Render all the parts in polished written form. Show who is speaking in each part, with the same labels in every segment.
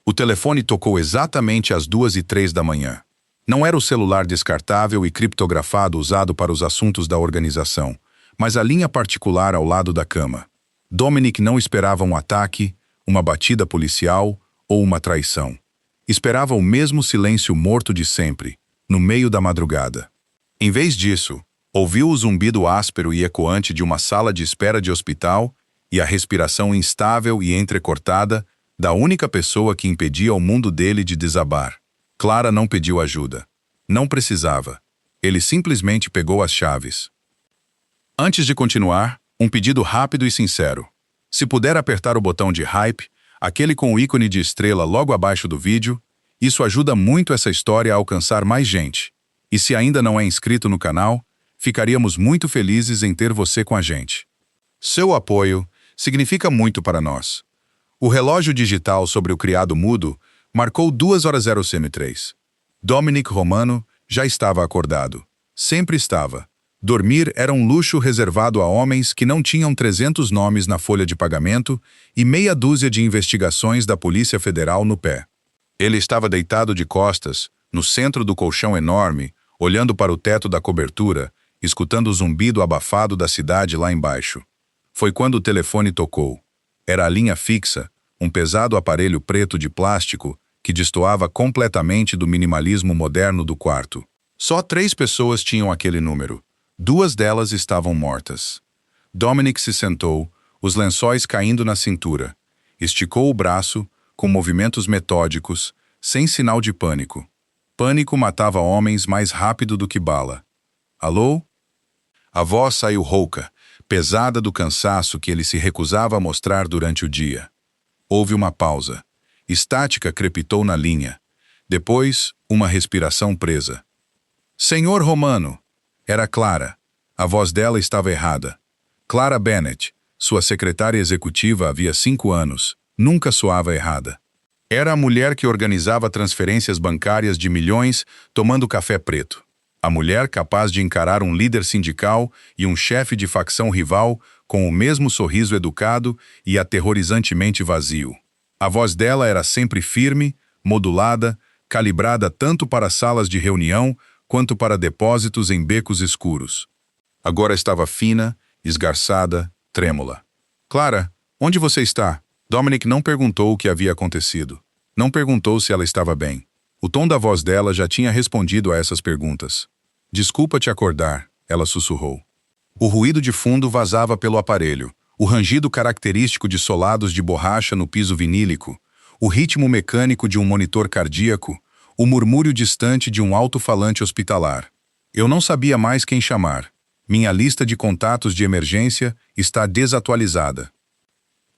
Speaker 1: O telefone tocou exatamente às 2h03 da manhã. Não era o celular descartável e criptografado usado para os assuntos da organização, mas a linha particular ao lado da cama. Dominic não esperava um ataque, uma batida policial ou uma traição. Esperava o mesmo silêncio morto de sempre, no meio da madrugada. Em vez disso, ouviu o zumbido áspero e ecoante de uma sala de espera de hospital e a respiração instável e entrecortada da única pessoa que impedia o mundo dele de desabar. Clara não pediu ajuda. Não precisava. Ele simplesmente pegou as chaves. Antes de continuar, um pedido rápido e sincero. Se puder apertar o botão de hype, aquele com o ícone de estrela logo abaixo do vídeo, isso ajuda muito essa história a alcançar mais gente. E se ainda não é inscrito no canal, ficaríamos muito felizes em ter você com a gente. Seu apoio significa muito para nós. O relógio digital sobre o criado mudo marcou 2h03. Dominic Romano já estava acordado. Sempre estava. Dormir era um luxo reservado a homens que não tinham 300 nomes na folha de pagamento e meia dúzia de investigações da Polícia Federal no pé. Ele estava deitado de costas, no centro do colchão enorme, olhando para o teto da cobertura, escutando o zumbido abafado da cidade lá embaixo. Foi quando o telefone tocou. Era a linha fixa, um pesado aparelho preto de plástico que destoava completamente do minimalismo moderno do quarto. Só 3 pessoas tinham aquele número. 2 delas estavam mortas. Dominic se sentou, os lençóis caindo na cintura. Esticou o braço, com movimentos metódicos, sem sinal de pânico. Pânico matava homens mais rápido do que bala. Alô? A voz saiu rouca, pesada do cansaço que ele se recusava a mostrar durante o dia. Houve uma pausa. Estática crepitou na linha. Depois, uma respiração presa. Senhor Romano! Era Clara. A voz dela estava errada. Clara Bennett, sua secretária executiva havia 5 anos, nunca soava errada. Era a mulher que organizava transferências bancárias de milhões tomando café preto. A mulher capaz de encarar um líder sindical e um chefe de facção rival com o mesmo sorriso educado e aterrorizantemente vazio. A voz dela era sempre firme, modulada, calibrada tanto para salas de reunião quanto para depósitos em becos escuros. Agora estava fina, esgarçada, trêmula. Clara, onde você está? Dominic não perguntou o que havia acontecido. Não perguntou se ela estava bem. O tom da voz dela já tinha respondido a essas perguntas. Desculpa te acordar, ela sussurrou. O ruído de fundo vazava pelo aparelho, o rangido característico de solados de borracha no piso vinílico, o ritmo mecânico de um monitor cardíaco, o murmúrio distante de um alto-falante hospitalar. Eu não sabia mais quem chamar. Minha lista de contatos de emergência está desatualizada.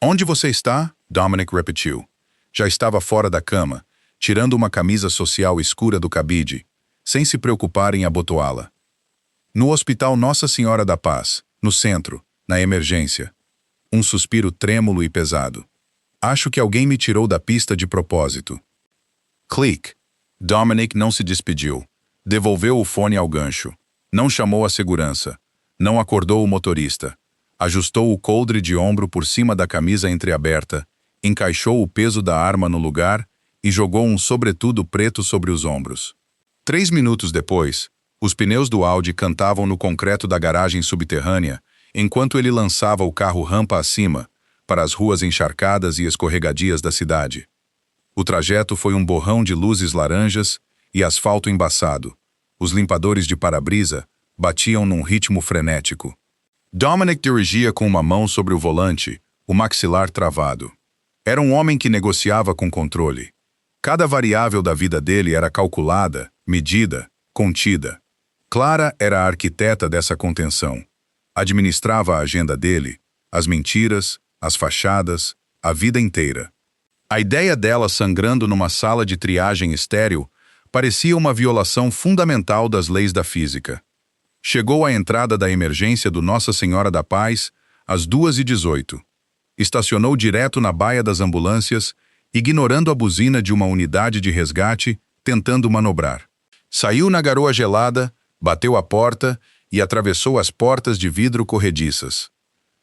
Speaker 1: Onde você está? Dominic repetiu. Já estava fora da cama, tirando uma camisa social escura do cabide, sem se preocupar em abotoá-la. No Hospital Nossa Senhora da Paz, no centro, na emergência. Um suspiro trêmulo e pesado. Acho que alguém me tirou da pista de propósito. Clique. Dominic não se despediu. Devolveu o fone ao gancho. Não chamou a segurança. Não acordou o motorista. Ajustou o coldre de ombro por cima da camisa entreaberta, encaixou o peso da arma no lugar e jogou um sobretudo preto sobre os ombros. 3 minutos depois, os pneus do Audi cantavam no concreto da garagem subterrânea, enquanto ele lançava o carro rampa acima, para as ruas encharcadas e escorregadias da cidade. O trajeto foi um borrão de luzes laranjas e asfalto embaçado. Os limpadores de para-brisa batiam num ritmo frenético. Dominic dirigia com uma mão sobre o volante, o maxilar travado. Era um homem que negociava com controle. Cada variável da vida dele era calculada, medida, contida. Clara era a arquiteta dessa contenção. Administrava a agenda dele, as mentiras, as fachadas, a vida inteira. A ideia dela sangrando numa sala de triagem estéril parecia uma violação fundamental das leis da física. Chegou à entrada da emergência do Nossa Senhora da Paz às 2h18. Estacionou direto na baia das ambulâncias, ignorando a buzina de uma unidade de resgate, tentando manobrar. Saiu na garoa gelada, bateu a porta e atravessou as portas de vidro corrediças.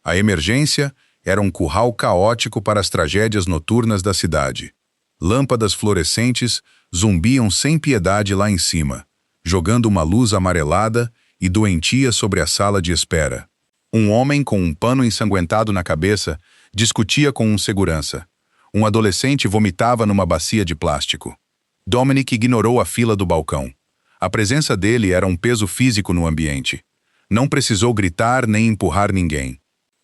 Speaker 1: A emergência era um curral caótico para as tragédias noturnas da cidade. Lâmpadas fluorescentes zumbiam sem piedade lá em cima, jogando uma luz amarelada e doentia sobre a sala de espera. Um homem com um pano ensanguentado na cabeça discutia com um segurança. Um adolescente vomitava numa bacia de plástico. Dominic ignorou a fila do balcão. A presença dele era um peso físico no ambiente. Não precisou gritar nem empurrar ninguém.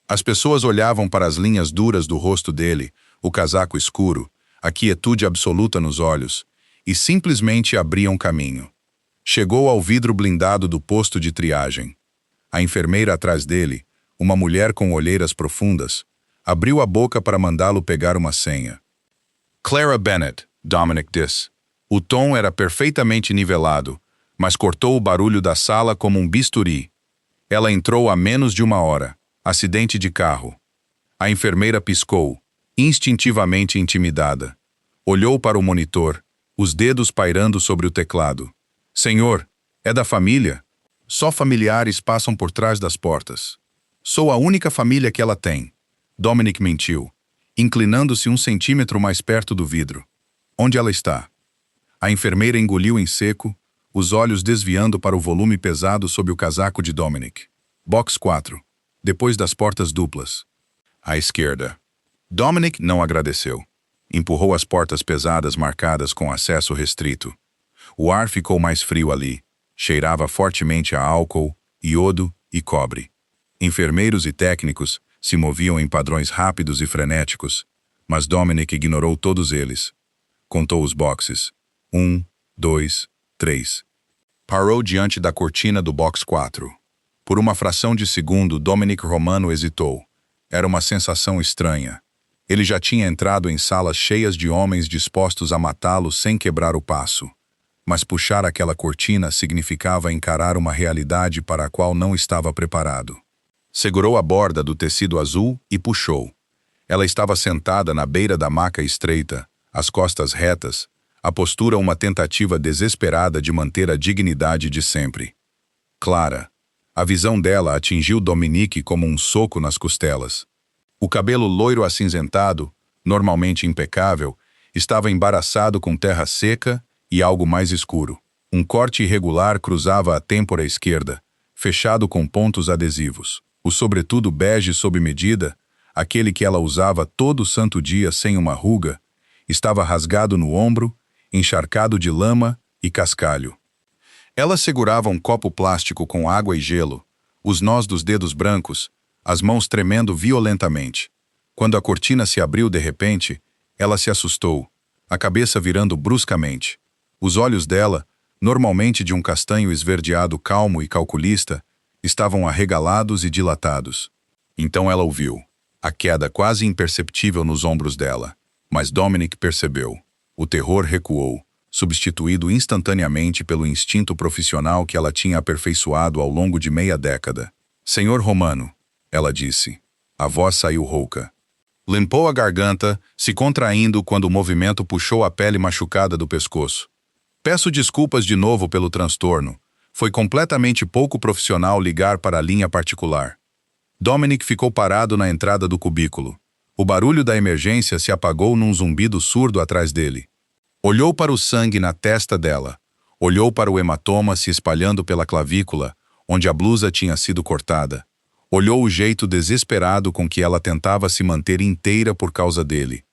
Speaker 1: As pessoas olhavam para as linhas duras do rosto dele, o casaco escuro, a quietude absoluta nos olhos, e simplesmente abriam caminho. Chegou ao vidro blindado do posto de triagem. A enfermeira atrás dele, uma mulher com olheiras profundas, abriu a boca para mandá-lo pegar uma senha. Clara Bennett, Dominic disse. O tom era perfeitamente nivelado, mas cortou o barulho da sala como um bisturi. Ela entrou há menos de uma hora. Acidente de carro. A enfermeira piscou, instintivamente intimidada. Olhou para o monitor, os dedos pairando sobre o teclado. Senhor, é da família? Só familiares passam por trás das portas. Sou a única família que ela tem. Dominic mentiu, inclinando-se 1 centímetro mais perto do vidro. Onde ela está? A enfermeira engoliu em seco, os olhos desviando para o volume pesado sob o casaco de Dominic. Box 4. Depois das portas duplas. À esquerda. Dominic não agradeceu. Empurrou as portas pesadas marcadas com acesso restrito. O ar ficou mais frio ali. Cheirava fortemente a álcool, iodo e cobre. Enfermeiros e técnicos se moviam em padrões rápidos e frenéticos, mas Dominic ignorou todos eles. Contou os boxes. 1, 2, 3. Parou diante da cortina do box 4. Por uma fração de segundo, Dominic Romano hesitou. Era uma sensação estranha. Ele já tinha entrado em salas cheias de homens dispostos a matá-lo sem quebrar o passo. Mas puxar aquela cortina significava encarar uma realidade para a qual não estava preparado. Segurou a borda do tecido azul e puxou. Ela estava sentada na beira da maca estreita, as costas retas, a postura uma tentativa desesperada de manter a dignidade de sempre. Clara. A visão dela atingiu Dominic como um soco nas costelas. O cabelo loiro acinzentado, normalmente impecável, estava embaraçado com terra seca e algo mais escuro. Um corte irregular cruzava a têmpora esquerda, fechado com pontos adesivos. O sobretudo bege sob medida, aquele que ela usava todo santo dia sem uma ruga, estava rasgado no ombro, encharcado de lama e cascalho. Ela segurava um copo plástico com água e gelo, os nós dos dedos brancos, as mãos tremendo violentamente. Quando a cortina se abriu de repente, ela se assustou, a cabeça virando bruscamente. Os olhos dela, normalmente de um castanho esverdeado calmo e calculista, estavam arregalados e dilatados. Então ela ouviu. A queda quase imperceptível nos ombros dela. Mas Dominic percebeu. O terror recuou, substituído instantaneamente pelo instinto profissional que ela tinha aperfeiçoado ao longo de meia década. Senhor Romano, ela disse. A voz saiu rouca. Limpou a garganta, se contraindo quando o movimento puxou a pele machucada do pescoço. Peço desculpas de novo pelo transtorno. Foi completamente pouco profissional ligar para a linha particular. Dominic ficou parado na entrada do cubículo. O barulho da emergência se apagou num zumbido surdo atrás dele. Olhou para o sangue na testa dela. Olhou para o hematoma se espalhando pela clavícula, onde a blusa tinha sido cortada. Olhou o jeito desesperado com que ela tentava se manter inteira por causa dele.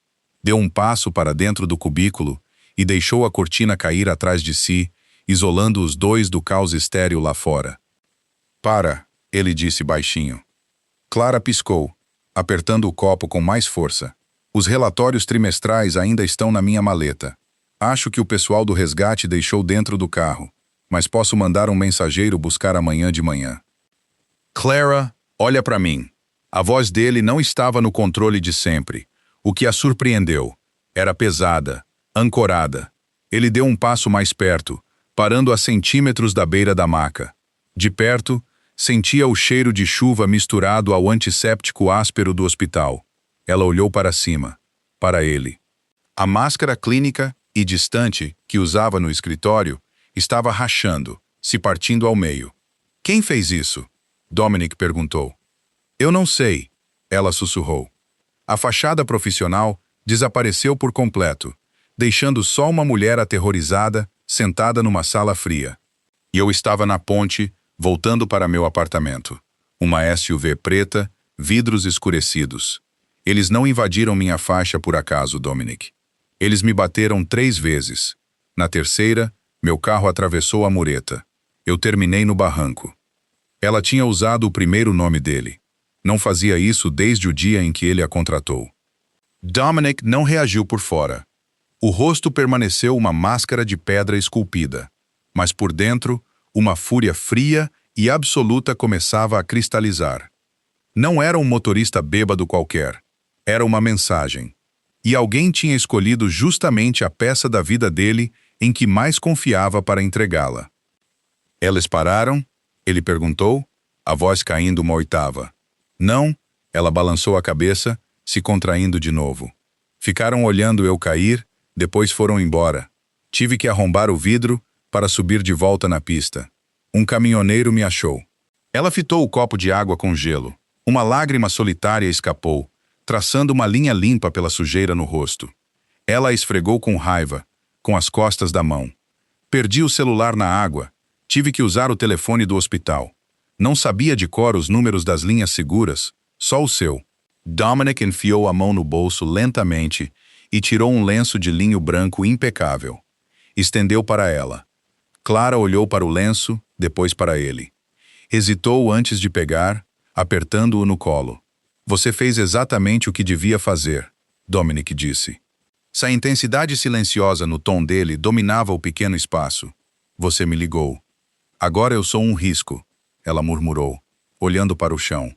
Speaker 1: Deu um passo para dentro do cubículo e deixou a cortina cair atrás de si, isolando os dois do caos estéril lá fora. Para, ele disse baixinho. Clara piscou, apertando o copo com mais força. Os relatórios trimestrais ainda estão na minha maleta. Acho que o pessoal do resgate deixou dentro do carro, mas posso mandar um mensageiro buscar amanhã de manhã. Clara, olha para mim. A voz dele não estava no controle de sempre. O que a surpreendeu. Era pesada, ancorada. Ele deu um passo mais perto, parando a centímetros da beira da maca. De perto, sentia o cheiro de chuva misturado ao antisséptico áspero do hospital. Ela olhou para cima, para ele. A máscara clínica e distante que usava no escritório estava rachando, se partindo ao meio. Quem fez isso? Dominic perguntou. Eu não sei, ela sussurrou. A fachada profissional desapareceu por completo, deixando só uma mulher aterrorizada, sentada numa sala fria. E eu estava na ponte, voltando para meu apartamento. Uma SUV preta, vidros escurecidos. Eles não invadiram minha faixa por acaso, Dominic. Eles me bateram 3 vezes. Na terceira, meu carro atravessou a mureta. Eu terminei no barranco. Ela tinha usado o primeiro nome dele. Não fazia isso desde o dia em que ele a contratou. Dominic não reagiu por fora. O rosto permaneceu uma máscara de pedra esculpida, mas por dentro, uma fúria fria e absoluta começava a cristalizar. Não era um motorista bêbado qualquer. Era uma mensagem. E alguém tinha escolhido justamente a peça da vida dele em que mais confiava para entregá-la. Eles pararam? Ele perguntou, a voz caindo uma oitava. Não, ela balançou a cabeça, se contraindo de novo. Ficaram olhando eu cair, depois foram embora. Tive que arrombar o vidro para subir de volta na pista. Um caminhoneiro me achou. Ela fitou o copo de água com gelo. Uma lágrima solitária escapou, traçando uma linha limpa pela sujeira no rosto. Ela a esfregou com raiva, com as costas da mão. Perdi o celular na água. Tive que usar o telefone do hospital. Não sabia de cor os números das linhas seguras, só o seu. Dominic enfiou a mão no bolso lentamente e tirou um lenço de linho branco impecável. Estendeu para ela. Clara olhou para o lenço, depois para ele. Hesitou antes de pegar, apertando-o no colo. Você fez exatamente o que devia fazer, Dominic disse. A intensidade silenciosa no tom dele dominava o pequeno espaço. Você me ligou. Agora eu sou um risco, ela murmurou, olhando para o chão.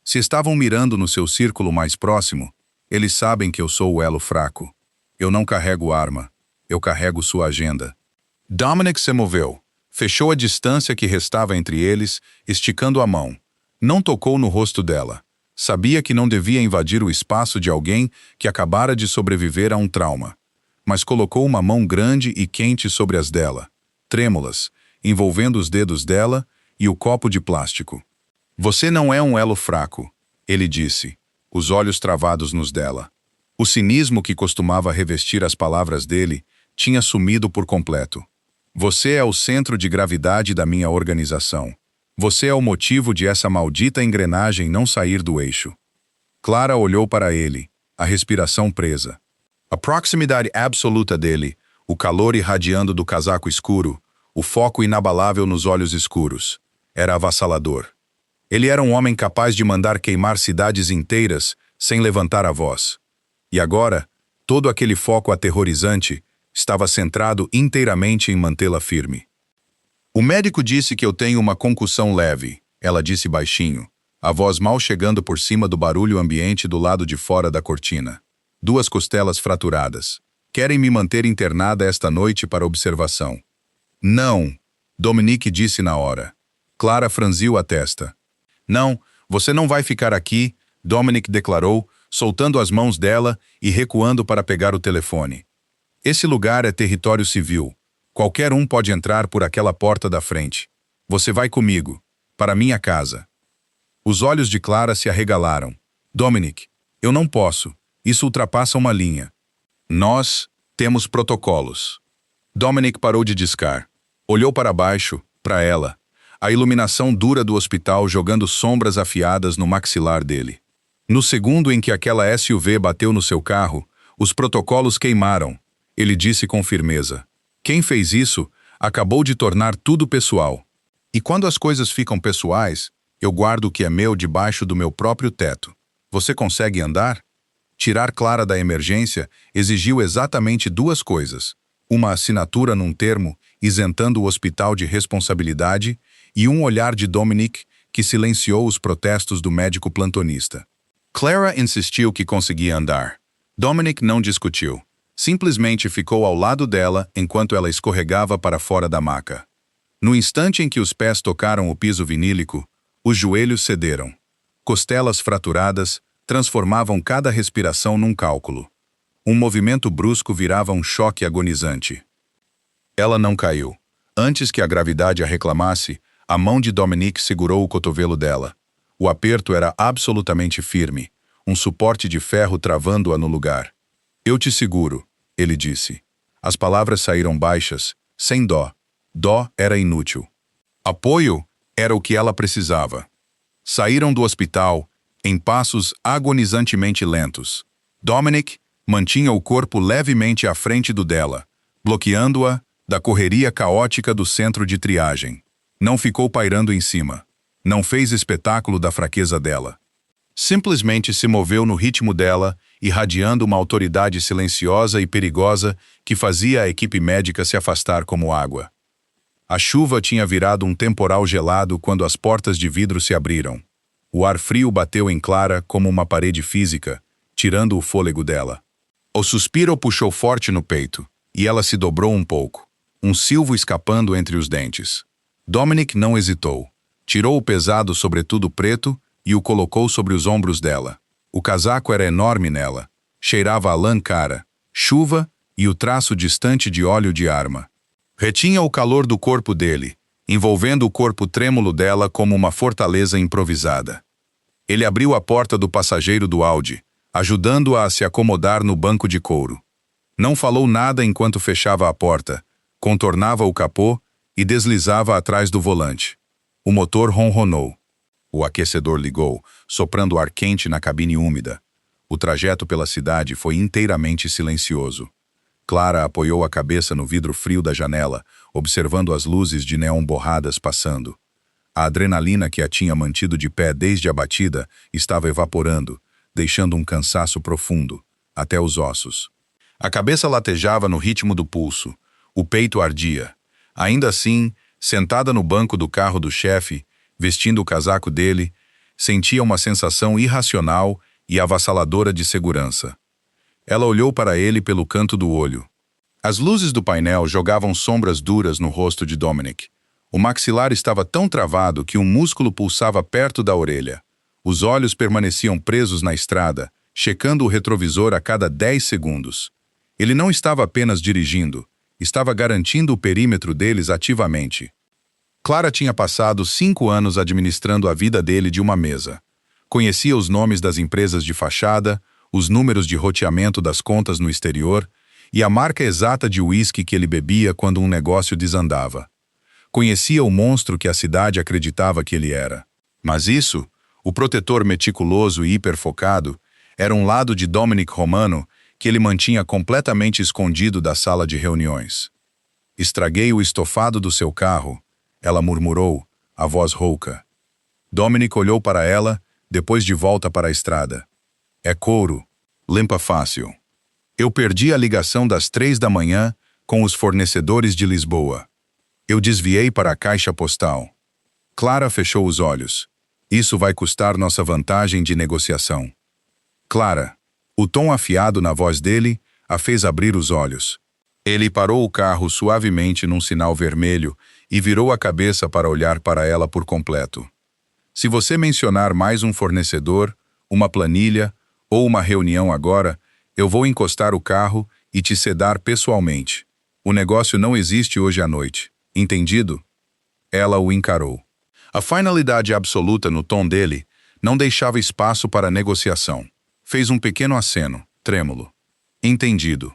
Speaker 1: Se estavam mirando no seu círculo mais próximo, eles sabem que eu sou o elo fraco. Eu não carrego arma, eu carrego sua agenda. Dominic se moveu, fechou a distância que restava entre eles, esticando a mão. Não tocou no rosto dela. Sabia que não devia invadir o espaço de alguém que acabara de sobreviver a um trauma. Mas colocou uma mão grande e quente sobre as dela, trêmulas, envolvendo os dedos dela e o copo de plástico. Você não é um elo fraco, ele disse, os olhos travados nos dela. O cinismo que costumava revestir as palavras dele tinha sumido por completo. Você é o centro de gravidade da minha organização. Você é o motivo de essa maldita engrenagem não sair do eixo. Clara olhou para ele, a respiração presa. A proximidade absoluta dele, o calor irradiando do casaco escuro, o foco inabalável nos olhos escuros. Era avassalador. Ele era um homem capaz de mandar queimar cidades inteiras sem levantar a voz. E agora, todo aquele foco aterrorizante estava centrado inteiramente em mantê-la firme. O médico disse que eu tenho uma concussão leve, ela disse baixinho, a voz mal chegando por cima do barulho ambiente do lado de fora da cortina. 2 costelas fraturadas. Querem me manter internada esta noite para observação. Não, Dominic disse na hora. Clara franziu a testa. Não, você não vai ficar aqui, Dominic declarou, soltando as mãos dela e recuando para pegar o telefone. Esse lugar é território civil. Qualquer um pode entrar por aquela porta da frente. Você vai comigo, para minha casa. Os olhos de Clara se arregalaram. Dominic, eu não posso. Isso ultrapassa uma linha. Nós temos protocolos. Dominic parou de discar. Olhou para baixo, para ela, a iluminação dura do hospital jogando sombras afiadas no maxilar dele. No segundo em que aquela SUV bateu no seu carro, os protocolos queimaram, ele disse com firmeza. Quem fez isso acabou de tornar tudo pessoal. E quando as coisas ficam pessoais, eu guardo o que é meu debaixo do meu próprio teto. Você consegue andar? Tirar Clara da emergência exigiu exatamente 2 coisas. Uma assinatura num termo isentando o hospital de responsabilidade e um olhar de Dominic que silenciou os protestos do médico plantonista. Clara insistiu que conseguia andar. Dominic não discutiu. Simplesmente ficou ao lado dela enquanto ela escorregava para fora da maca. No instante em que os pés tocaram o piso vinílico, os joelhos cederam. Costelas fraturadas transformavam cada respiração num cálculo. Um movimento brusco virava um choque agonizante. Ela não caiu. Antes que a gravidade a reclamasse, a mão de Dominic segurou o cotovelo dela. O aperto era absolutamente firme, um suporte de ferro travando-a no lugar. Eu te seguro, ele disse. As palavras saíram baixas, sem dó. Dó era inútil. Apoio era o que ela precisava. Saíram do hospital, em passos agonizantemente lentos. Dominic mantinha o corpo levemente à frente do dela, bloqueando-a da correria caótica do centro de triagem. Não ficou pairando em cima. Não fez espetáculo da fraqueza dela. Simplesmente se moveu no ritmo dela, irradiando uma autoridade silenciosa e perigosa que fazia a equipe médica se afastar como água. A chuva tinha virado um temporal gelado quando as portas de vidro se abriram. O ar frio bateu em Clara como uma parede física, tirando o fôlego dela. O suspiro puxou forte no peito, e ela se dobrou um pouco, um silvo escapando entre os dentes. Dominic não hesitou. Tirou o pesado sobretudo preto e o colocou sobre os ombros dela. O casaco era enorme nela. Cheirava a lã cara, chuva e o traço distante de óleo de arma. Retinha o calor do corpo dele, envolvendo o corpo trêmulo dela como uma fortaleza improvisada. Ele abriu a porta do passageiro do Audi, ajudando-a a se acomodar no banco de couro. Não falou nada enquanto fechava a porta, contornava o capô e deslizava atrás do volante. O motor ronronou. O aquecedor ligou, soprando ar quente na cabine úmida. O trajeto pela cidade foi inteiramente silencioso. Clara apoiou a cabeça no vidro frio da janela, observando as luzes de neon borradas passando. A adrenalina que a tinha mantido de pé desde a batida estava evaporando, deixando um cansaço profundo, até os ossos. A cabeça latejava no ritmo do pulso, o peito ardia. Ainda assim, sentada no banco do carro do chefe, vestindo o casaco dele, sentia uma sensação irracional e avassaladora de segurança. Ela olhou para ele pelo canto do olho. As luzes do painel jogavam sombras duras no rosto de Dominic. O maxilar estava tão travado que um músculo pulsava perto da orelha. Os olhos permaneciam presos na estrada, checando o retrovisor a cada 10 segundos. Ele não estava apenas dirigindo, estava garantindo o perímetro deles ativamente. Clara tinha passado 5 anos administrando a vida dele de uma mesa. Conhecia os nomes das empresas de fachada, os números de roteamento das contas no exterior e a marca exata de uísque que ele bebia quando um negócio desandava. Conhecia o monstro que a cidade acreditava que ele era. Mas isso, o protetor meticuloso e hiperfocado, era um lado de Dominic Romano que ele mantinha completamente escondido da sala de reuniões. Estraguei o estofado do seu carro, ela murmurou, a voz rouca. Dominic olhou para ela, depois de volta para a estrada. É couro, limpa fácil. Eu perdi a ligação das 3 da manhã com os fornecedores de Lisboa. Eu desviei para a caixa postal. Clara fechou os olhos. Isso vai custar nossa vantagem de negociação. Clara, o tom afiado na voz dele a fez abrir os olhos. Ele parou o carro suavemente num sinal vermelho e virou a cabeça para olhar para ela por completo. Se você mencionar mais um fornecedor, uma planilha ou uma reunião agora, eu vou encostar o carro e te sedar pessoalmente. O negócio não existe hoje à noite. Entendido? Ela o encarou. A finalidade absoluta no tom dele não deixava espaço para negociação. Fez um pequeno aceno, trêmulo. Entendido.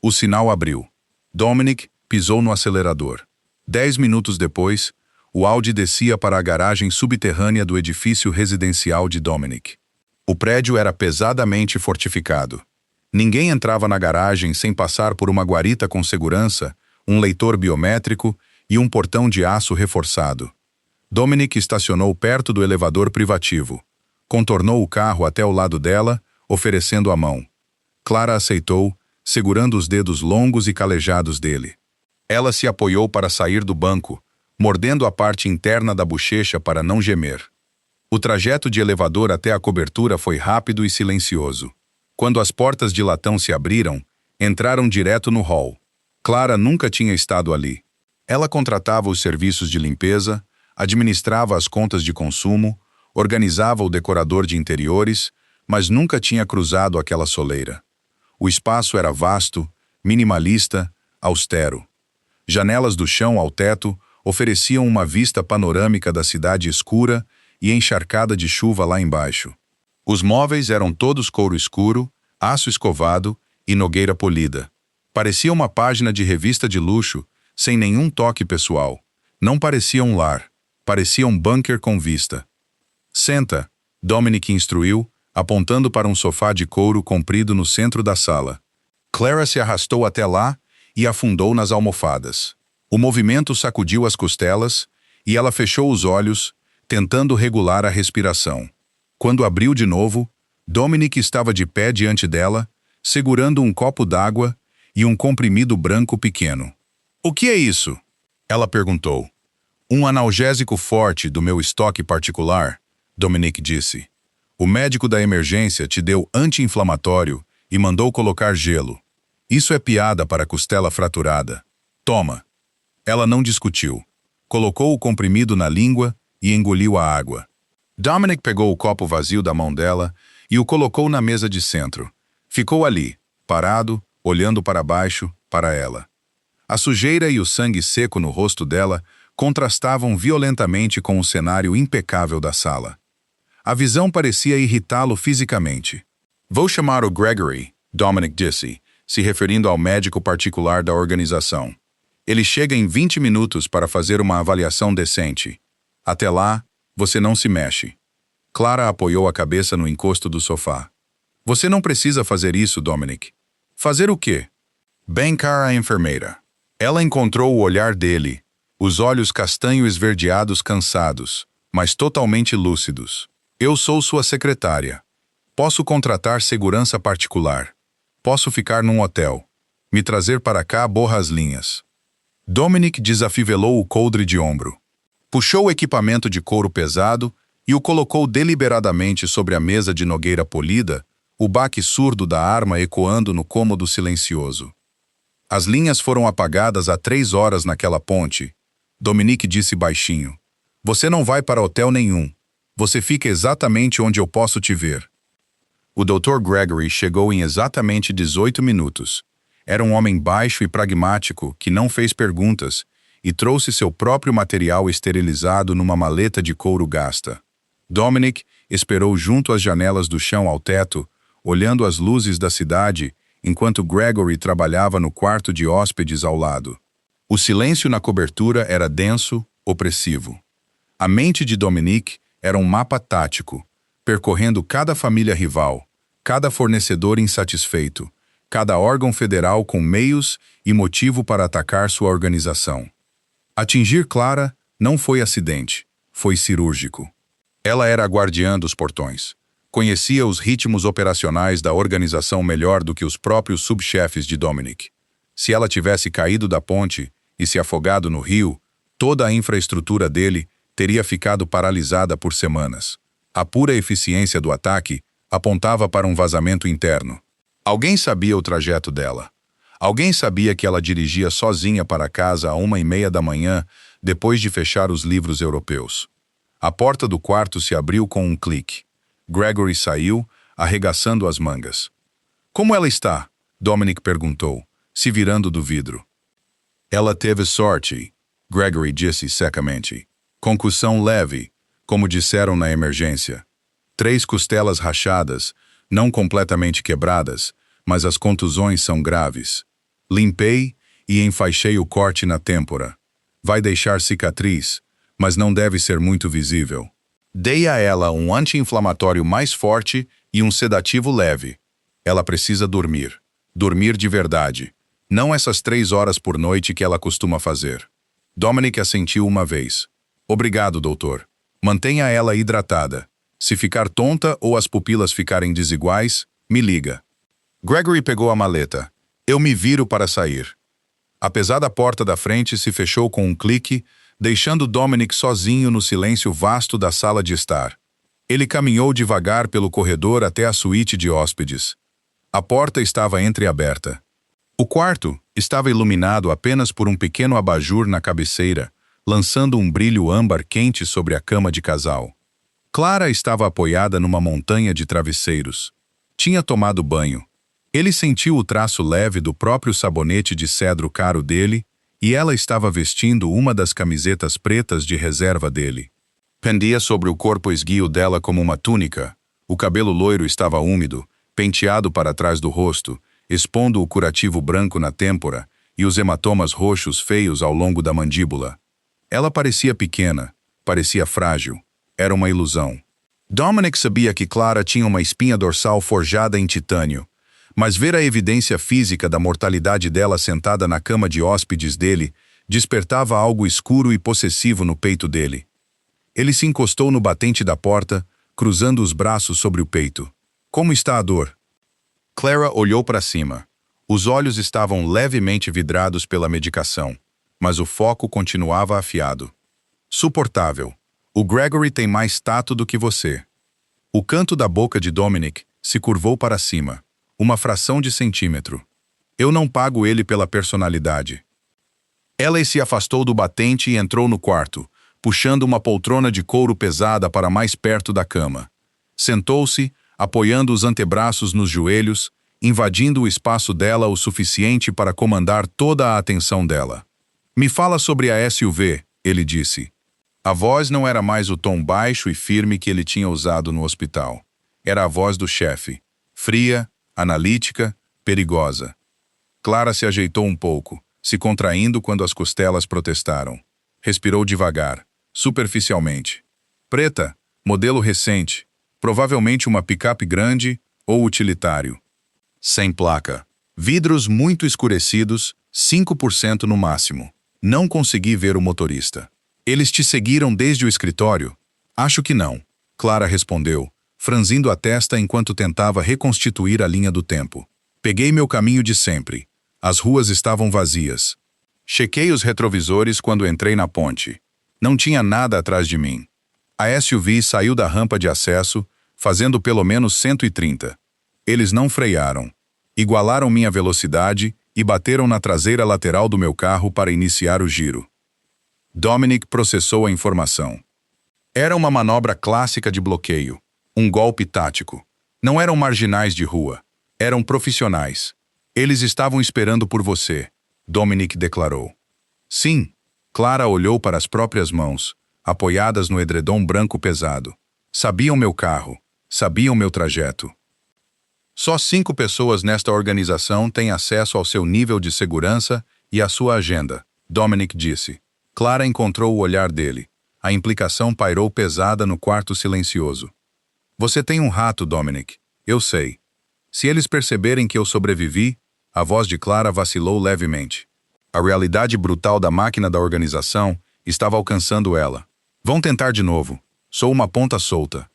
Speaker 1: O sinal abriu. Dominic pisou no acelerador. 10 minutos depois, o Audi descia para a garagem subterrânea do edifício residencial de Dominic. O prédio era pesadamente fortificado. Ninguém entrava na garagem sem passar por uma guarita com segurança, um leitor biométrico e um portão de aço reforçado. Dominic estacionou perto do elevador privativo. Contornou o carro até o lado dela, oferecendo a mão. Clara aceitou, segurando os dedos longos e calejados dele. Ela se apoiou para sair do banco, mordendo a parte interna da bochecha para não gemer. O trajeto de elevador até a cobertura foi rápido e silencioso. Quando as portas de latão se abriram, entraram direto no hall. Clara nunca tinha estado ali. Ela contratava os serviços de limpeza, administrava as contas de consumo, organizava o decorador de interiores, mas nunca tinha cruzado aquela soleira. O espaço era vasto, minimalista, austero. Janelas do chão ao teto ofereciam uma vista panorâmica da cidade escura e encharcada de chuva lá embaixo. Os móveis eram todos couro escuro, aço escovado e nogueira polida. Parecia uma página de revista de luxo, sem nenhum toque pessoal. Não parecia um lar. Parecia um bunker com vista. Senta, Dominic instruiu, apontando para um sofá de couro comprido no centro da sala. Clara se arrastou até lá e afundou nas almofadas. O movimento sacudiu as costelas e ela fechou os olhos, tentando regular a respiração. Quando abriu de novo, Dominic estava de pé diante dela, segurando um copo d'água e um comprimido branco pequeno. "O que é isso?" ela perguntou. "Um analgésico forte do meu estoque particular", Dominic disse. "O médico da emergência te deu anti-inflamatório e mandou colocar gelo. Isso é piada para costela fraturada. Toma." Ela não discutiu. Colocou o comprimido na língua e engoliu a água. Dominic pegou o copo vazio da mão dela e o colocou na mesa de centro. Ficou ali, parado, olhando para baixo, para ela. A sujeira e o sangue seco no rosto dela contrastavam violentamente com o cenário impecável da sala. A visão parecia irritá-lo fisicamente. "Vou chamar o Gregory", Dominic disse, se referindo ao médico particular da organização. "Ele chega em 20 minutos para fazer uma avaliação decente. Até lá, você não se mexe." Clara apoiou a cabeça no encosto do sofá. "Você não precisa fazer isso, Dominic." "Fazer o quê?" "Bancar a enfermeira." Ela encontrou o olhar dele, os olhos castanho esverdeados cansados, mas totalmente lúcidos. "Eu sou sua secretária. Posso contratar segurança particular. Posso ficar num hotel. Me trazer para cá borra as linhas." Dominic desafivelou o coldre de ombro. Puxou o equipamento de couro pesado e o colocou deliberadamente sobre a mesa de nogueira polida, o baque surdo da arma ecoando no cômodo silencioso. "As linhas foram apagadas há 3 horas naquela ponte", Dominic disse baixinho. "Você não vai para hotel nenhum. Você fica exatamente onde eu posso te ver." O Dr. Gregory chegou em exatamente 18 minutos. Era um homem baixo e pragmático que não fez perguntas e trouxe seu próprio material esterilizado numa maleta de couro gasta. Dominic esperou junto às janelas do chão ao teto, olhando as luzes da cidade, enquanto Gregory trabalhava no quarto de hóspedes ao lado. O silêncio na cobertura era denso, opressivo. A mente de Dominic era um mapa tático, percorrendo cada família rival, cada fornecedor insatisfeito, cada órgão federal com meios e motivo para atacar sua organização. Atingir Clara não foi acidente, foi cirúrgico. Ela era a guardiã dos portões. Conhecia os ritmos operacionais da organização melhor do que os próprios subchefes de Dominic. Se ela tivesse caído da ponte e se afogado no rio, toda a infraestrutura dele teria ficado paralisada por semanas. A pura eficiência do ataque apontava para um vazamento interno. Alguém sabia o trajeto dela. Alguém sabia que ela dirigia sozinha para casa à 1h30 da manhã, depois de fechar os livros europeus. A porta do quarto se abriu com um clique. Gregory saiu, arregaçando as mangas. "Como ela está?" Dominic perguntou, se virando do vidro. "Ela teve sorte", Gregory disse secamente. "Concussão leve, como disseram na emergência. 3 costelas rachadas, não completamente quebradas, mas as contusões são graves. Limpei e enfaixei o corte na têmpora. Vai deixar cicatriz, mas não deve ser muito visível. Dei a ela um anti-inflamatório mais forte e um sedativo leve. Ela precisa dormir. Dormir de verdade. Não essas 3 horas por noite que ela costuma fazer." Dominic assentiu uma vez. "Obrigado, doutor. Mantenha ela hidratada. Se ficar tonta ou as pupilas ficarem desiguais, me liga." Gregory pegou a maleta. "Eu me viro para sair." Apesar da porta da frente se fechou com um clique, deixando Dominic sozinho no silêncio vasto da sala de estar. Ele caminhou devagar pelo corredor até a suíte de hóspedes. A porta estava entreaberta. O quarto estava iluminado apenas por um pequeno abajur na cabeceira, lançando um brilho âmbar quente sobre a cama de casal. Clara estava apoiada numa montanha de travesseiros. Tinha tomado banho. Ele sentiu o traço leve do próprio sabonete de cedro caro dele, e ela estava vestindo uma das camisetas pretas de reserva dele. Pendia sobre o corpo esguio dela como uma túnica. O cabelo loiro estava úmido, penteado para trás do rosto, expondo o curativo branco na têmpora e os hematomas roxos feios ao longo da mandíbula. Ela parecia pequena, parecia frágil. Era uma ilusão. Dominic sabia que Clara tinha uma espinha dorsal forjada em titânio, mas ver a evidência física da mortalidade dela sentada na cama de hóspedes dele despertava algo escuro e possessivo no peito dele. Ele se encostou no batente da porta, cruzando os braços sobre o peito. Como está a dor? Clara olhou para cima. Os olhos estavam levemente vidrados pela medicação, mas o foco continuava afiado. Suportável. O Gregory tem mais tato do que você. O canto da boca de Dominic se curvou para cima, uma fração de centímetro. Eu não pago ele pela personalidade. Ela se afastou do batente e entrou no quarto, puxando uma poltrona de couro pesada para mais perto da cama. Sentou-se, apoiando os antebraços nos joelhos, invadindo o espaço dela o suficiente para comandar toda a atenção dela. Me fala sobre a SUV, ele disse. A voz não era mais o tom baixo e firme que ele tinha usado no hospital. Era a voz do chefe, fria, analítica, perigosa. Clara se ajeitou um pouco, se contraindo quando as costelas protestaram. Respirou devagar, superficialmente. Preta, modelo recente, provavelmente uma picape grande ou utilitário. Sem placa. Vidros muito escurecidos, 5% no máximo. Não consegui ver o motorista. Eles te seguiram desde o escritório? Acho que não, Clara respondeu, franzindo a testa enquanto tentava reconstituir a linha do tempo. Peguei meu caminho de sempre. As ruas estavam vazias. Chequei os retrovisores quando entrei na ponte. Não tinha nada atrás de mim. A SUV saiu da rampa de acesso, fazendo pelo menos 130. Eles não frearam. Igualaram minha velocidade e bateram na traseira lateral do meu carro para iniciar o giro. Dominic processou a informação. Era uma manobra clássica de bloqueio, um golpe tático. Não eram marginais de rua, eram profissionais. Eles estavam esperando por você, Dominic declarou. Sim, Clara olhou para as próprias mãos, apoiadas no edredom branco pesado. Sabiam meu carro, sabiam meu trajeto. Só 5 pessoas nesta organização têm acesso ao seu nível de segurança e à sua agenda, Dominic disse. Clara encontrou o olhar dele. A implicação pairou pesada no quarto silencioso. Você tem um rato, Dominic. Eu sei. Se eles perceberem que eu sobrevivi, a voz de Clara vacilou levemente. A realidade brutal da máquina da organização estava alcançando ela. Vão tentar de novo. Sou uma ponta solta.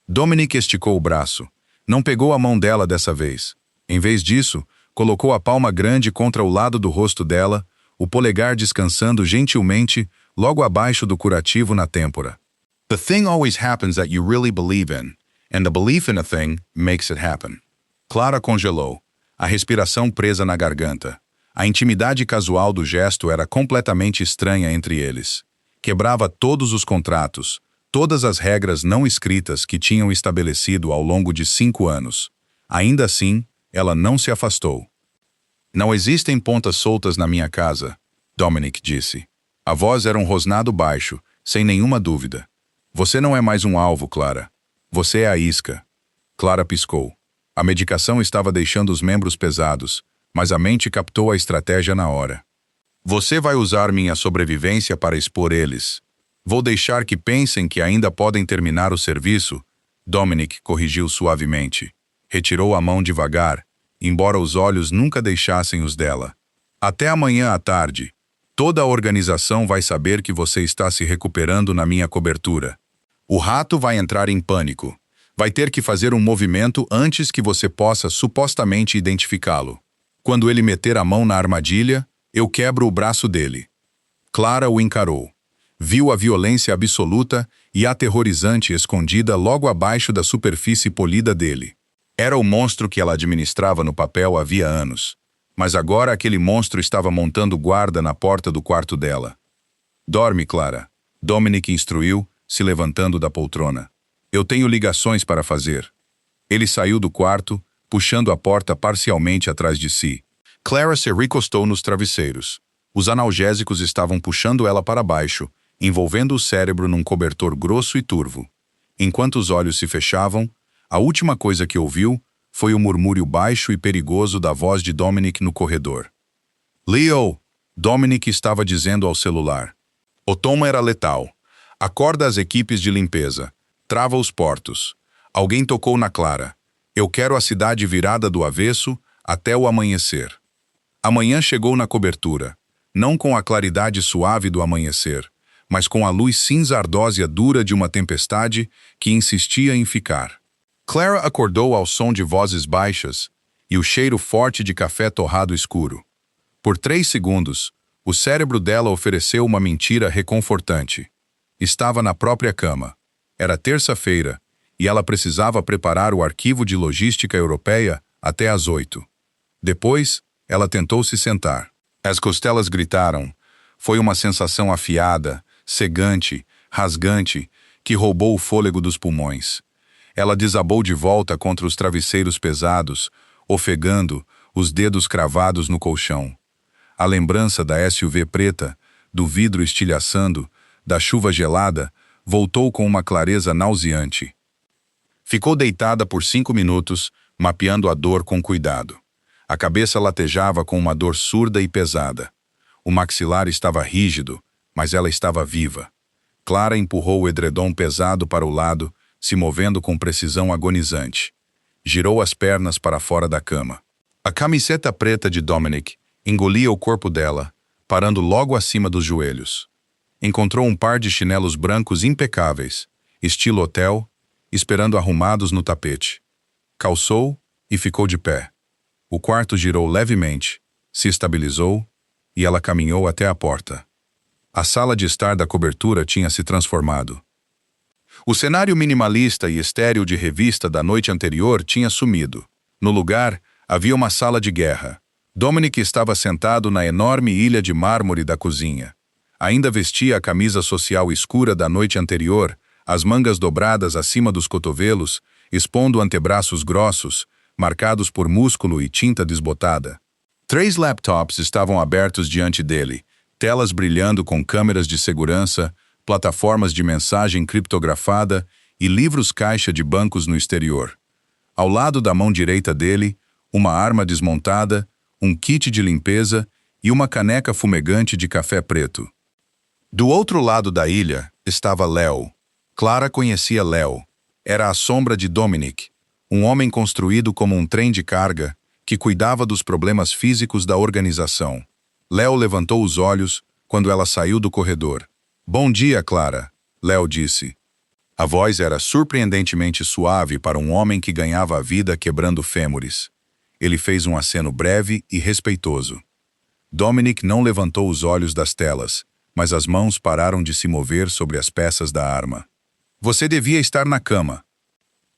Speaker 1: Dominic esticou o braço. Não pegou a mão dela dessa vez. Em vez disso, colocou a palma grande contra o lado do rosto dela, o polegar descansando gentilmente logo abaixo do curativo na têmpora. The thing always happens that you really believe in, and the belief in a thing makes it happen. Clara congelou, a respiração presa na garganta. A intimidade casual do gesto era completamente estranha entre eles. Quebrava todos os contratos, todas as regras não escritas que tinham estabelecido ao longo de 5 anos. Ainda assim, ela não se afastou. Não existem pontas soltas na minha casa, Dominic disse. A voz era um rosnado baixo, sem nenhuma dúvida. Você não é mais um alvo, Clara. Você é a isca. Clara piscou. A medicação estava deixando os membros pesados, mas a mente captou a estratégia na hora. Você vai usar minha sobrevivência para expor eles. Vou deixar que pensem que ainda podem terminar o serviço, Dominic corrigiu suavemente. Retirou a mão devagar, embora os olhos nunca deixassem os dela. Até amanhã à tarde. Toda a organização vai saber que você está se recuperando na minha cobertura. O rato vai entrar em pânico. Vai ter que fazer um movimento antes que você possa supostamente identificá-lo. Quando ele meter a mão na armadilha, eu quebro o braço dele. Clara o encarou. Viu a violência absoluta e aterrorizante escondida logo abaixo da superfície polida dele. Era o monstro que ela administrava no papel havia anos. Mas agora aquele monstro estava montando guarda na porta do quarto dela. Dorme, Clara, Dominic instruiu, se levantando da poltrona. Eu tenho ligações para fazer. Ele saiu do quarto, puxando a porta parcialmente atrás de si. Clara se recostou nos travesseiros. Os analgésicos estavam puxando ela para baixo, envolvendo o cérebro num cobertor grosso e turvo. Enquanto os olhos se fechavam, a última coisa que ouviu foi o murmúrio baixo e perigoso da voz de Dominic no corredor. Leo! Dominic estava dizendo ao celular. O tom era letal. Acorda as equipes de limpeza. Trava os portos. Alguém tocou na Clara. Eu quero a cidade virada do avesso até o amanhecer. A manhã chegou na cobertura, não com a claridade suave do amanhecer, mas com a luz cinza ardósia dura de uma tempestade que insistia em ficar. Clara acordou ao som de vozes baixas e o cheiro forte de café torrado escuro. Por 3 segundos, o cérebro dela ofereceu uma mentira reconfortante. Estava na própria cama. Era terça-feira e ela precisava preparar o arquivo de logística europeia até às 8. Depois, ela tentou se sentar. As costelas gritaram. Foi uma sensação afiada, cegante, rasgante, que roubou o fôlego dos pulmões. Ela desabou de volta contra os travesseiros pesados, ofegando, os dedos cravados no colchão. A lembrança da SUV preta, do vidro estilhaçando, da chuva gelada, voltou com uma clareza nauseante. Ficou deitada por 5 minutos, mapeando a dor com cuidado. A cabeça latejava com uma dor surda e pesada. O maxilar estava rígido, mas ela estava viva. Clara empurrou o edredom pesado para o lado, se movendo com precisão agonizante. Girou as pernas para fora da cama. A camiseta preta de Dominic engolia o corpo dela, parando logo acima dos joelhos. Encontrou um par de chinelos brancos impecáveis, estilo hotel, esperando arrumados no tapete. Calçou e ficou de pé. O quarto girou levemente, se estabilizou e ela caminhou até a porta. A sala de estar da cobertura tinha se transformado. O cenário minimalista e estéril de revista da noite anterior tinha sumido. No lugar, havia uma sala de guerra. Dominic estava sentado na enorme ilha de mármore da cozinha. Ainda vestia a camisa social escura da noite anterior, as mangas dobradas acima dos cotovelos, expondo antebraços grossos, marcados por músculo e tinta desbotada. 3 laptops estavam abertos diante dele, telas brilhando com câmeras de segurança, plataformas de mensagem criptografada e livros-caixa de bancos no exterior. Ao lado da mão direita dele, uma arma desmontada, um kit de limpeza e uma caneca fumegante de café preto. Do outro lado da ilha estava Leo. Clara conhecia Leo. Era a sombra de Dominic, um homem construído como um trem de carga que cuidava dos problemas físicos da organização. Leo levantou os olhos quando ela saiu do corredor. Bom dia, Clara, Leo disse. A voz era surpreendentemente suave para um homem que ganhava a vida quebrando fêmures. Ele fez um aceno breve e respeitoso. Dominic não levantou os olhos das telas, mas as mãos pararam de se mover sobre as peças da arma. Você devia estar na cama.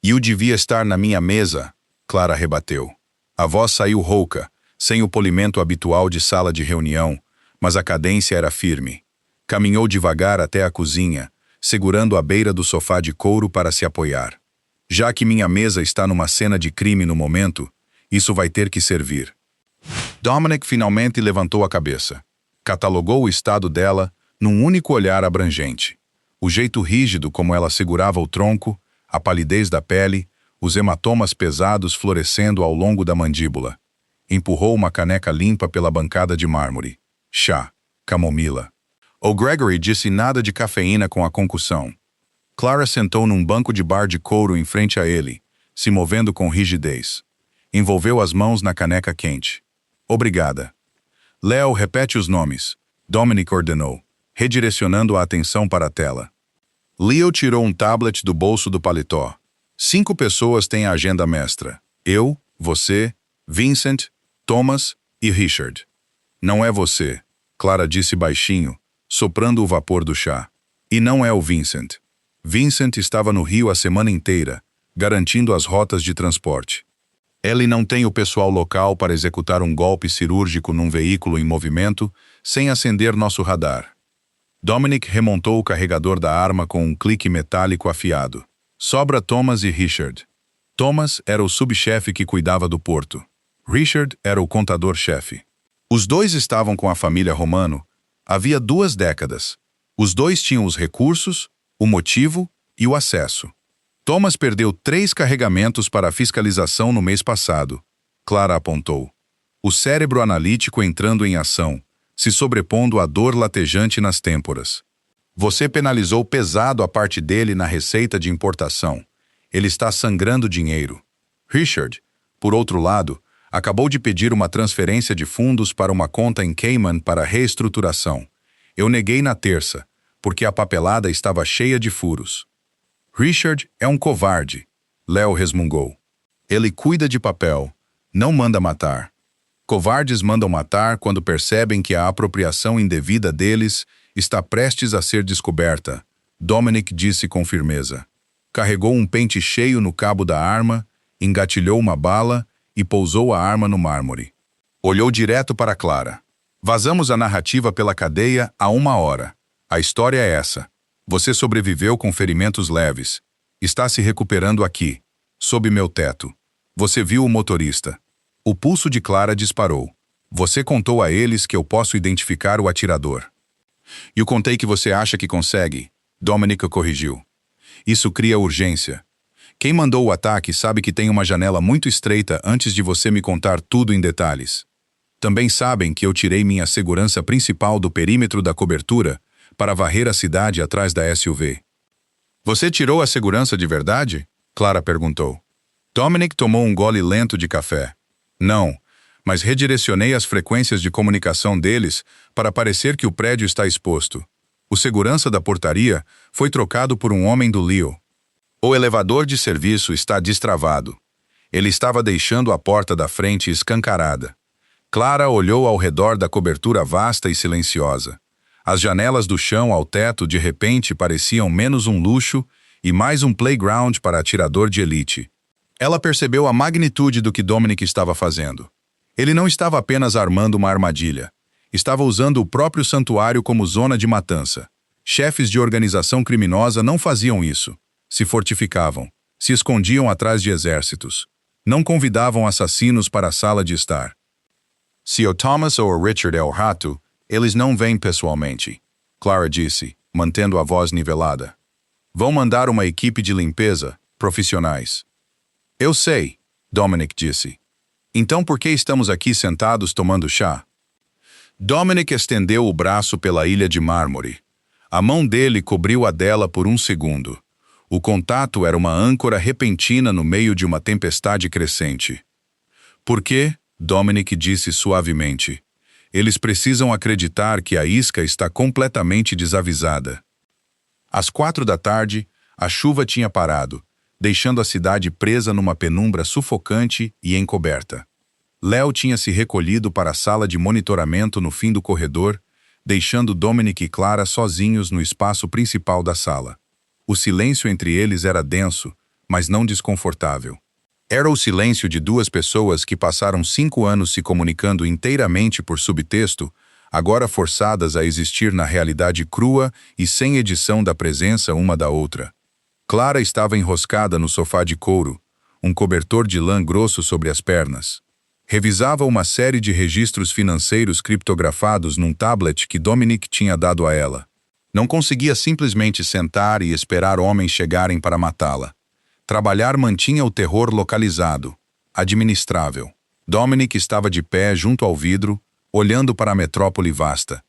Speaker 1: E eu devia estar na minha mesa, Clara rebateu. A voz saiu rouca, sem o polimento habitual de sala de reunião, mas a cadência era firme. Caminhou devagar até a cozinha, segurando a beira do sofá de couro para se apoiar. Já que minha mesa está numa cena de crime no momento, isso vai ter que servir. Dominic finalmente levantou a cabeça. Catalogou o estado dela num único olhar abrangente. O jeito rígido como ela segurava o tronco, a palidez da pele, os hematomas pesados florescendo ao longo da mandíbula. Empurrou uma caneca limpa pela bancada de mármore. Chá, camomila. O Gregory disse nada de cafeína com a concussão. Clara sentou num banco de bar de couro em frente a ele, se movendo com rigidez. Envolveu as mãos na caneca quente. Obrigada. Leo, repete os nomes. Dominic ordenou, redirecionando a atenção para a tela. Leo tirou um tablet do bolso do paletó. 5 pessoas têm a agenda mestra. Eu, você, Vincent, Thomas e Richard. Não é você, Clara disse baixinho, soprando o vapor do chá. E não é o Vincent. Vincent estava no Rio a semana inteira, garantindo as rotas de transporte. Ele não tem o pessoal local para executar um golpe cirúrgico num veículo em movimento sem acender nosso radar. Dominic remontou o carregador da arma com um clique metálico afiado. Sobra Thomas e Richard. Thomas era o subchefe que cuidava do porto. Richard era o contador-chefe. Os dois estavam com a família Romano havia 2 décadas. Os dois tinham os recursos, o motivo e o acesso. Thomas perdeu 3 carregamentos para a fiscalização no mês passado. Clara apontou. O cérebro analítico entrando em ação, se sobrepondo à dor latejante nas têmporas. Você penalizou pesado a parte dele na receita de importação. Ele está sangrando dinheiro. Richard, por outro lado, acabou de pedir uma transferência de fundos para uma conta em Cayman para reestruturação. Eu neguei na terça, porque a papelada estava cheia de furos. Richard é um covarde, Léo resmungou. Ele cuida de papel, não manda matar. Covardes mandam matar quando percebem que a apropriação indevida deles está prestes a ser descoberta, Dominic disse com firmeza. Carregou um pente cheio no cabo da arma, engatilhou uma bala e pousou a arma no mármore. Olhou direto para Clara. Vazamos a narrativa pela cadeia há 1 hora. A história é essa. Você sobreviveu com ferimentos leves. Está se recuperando aqui, sob meu teto. Você viu o motorista. O pulso de Clara disparou. Você contou a eles que eu posso identificar o atirador. Eu contei que você acha que consegue, Dominic corrigiu. Isso cria urgência. Quem mandou o ataque sabe que tem uma janela muito estreita antes de você me contar tudo em detalhes. Também sabem que eu tirei minha segurança principal do perímetro da cobertura para varrer a cidade atrás da SUV. Você tirou a segurança de verdade? Clara perguntou. Dominic tomou um gole lento de café. Não, mas redirecionei as frequências de comunicação deles para parecer que o prédio está exposto. O segurança da portaria foi trocado por um homem do Leo. O elevador de serviço está destravado. Ele estava deixando a porta da frente escancarada. Clara olhou ao redor da cobertura vasta e silenciosa. As janelas do chão ao teto de repente pareciam menos um luxo e mais um playground para atirador de elite. Ela percebeu a magnitude do que Dominic estava fazendo. Ele não estava apenas armando uma armadilha. Estava usando o próprio santuário como zona de matança. Chefes de organização criminosa não faziam isso. Se fortificavam. Se escondiam atrás de exércitos. Não convidavam assassinos para a sala de estar. Se o Thomas ou o Richard é o rato, eles não vêm pessoalmente, Clara disse, mantendo a voz nivelada. Vão mandar uma equipe de limpeza, profissionais. Eu sei, Dominic disse. Então por que estamos aqui sentados tomando chá? Dominic estendeu o braço pela ilha de mármore. A mão dele cobriu a dela por 1 segundo. O contato era uma âncora repentina no meio de uma tempestade crescente. Por quê? Dominic disse suavemente. Eles precisam acreditar que a isca está completamente desavisada. Às 4 da tarde, a chuva tinha parado, deixando a cidade presa numa penumbra sufocante e encoberta. Léo tinha se recolhido para a sala de monitoramento no fim do corredor, deixando Dominic e Clara sozinhos no espaço principal da sala. O silêncio entre eles era denso, mas não desconfortável. Era o silêncio de 2 pessoas que passaram 5 anos se comunicando inteiramente por subtexto, agora forçadas a existir na realidade crua e sem edição da presença uma da outra. Clara estava enroscada no sofá de couro, um cobertor de lã grosso sobre as pernas. Revisava uma série de registros financeiros criptografados num tablet que Dominic tinha dado a ela. Não conseguia simplesmente sentar e esperar homens chegarem para matá-la. Trabalhar mantinha o terror localizado, administrável. Dominic estava de pé junto ao vidro, olhando para a metrópole vasta.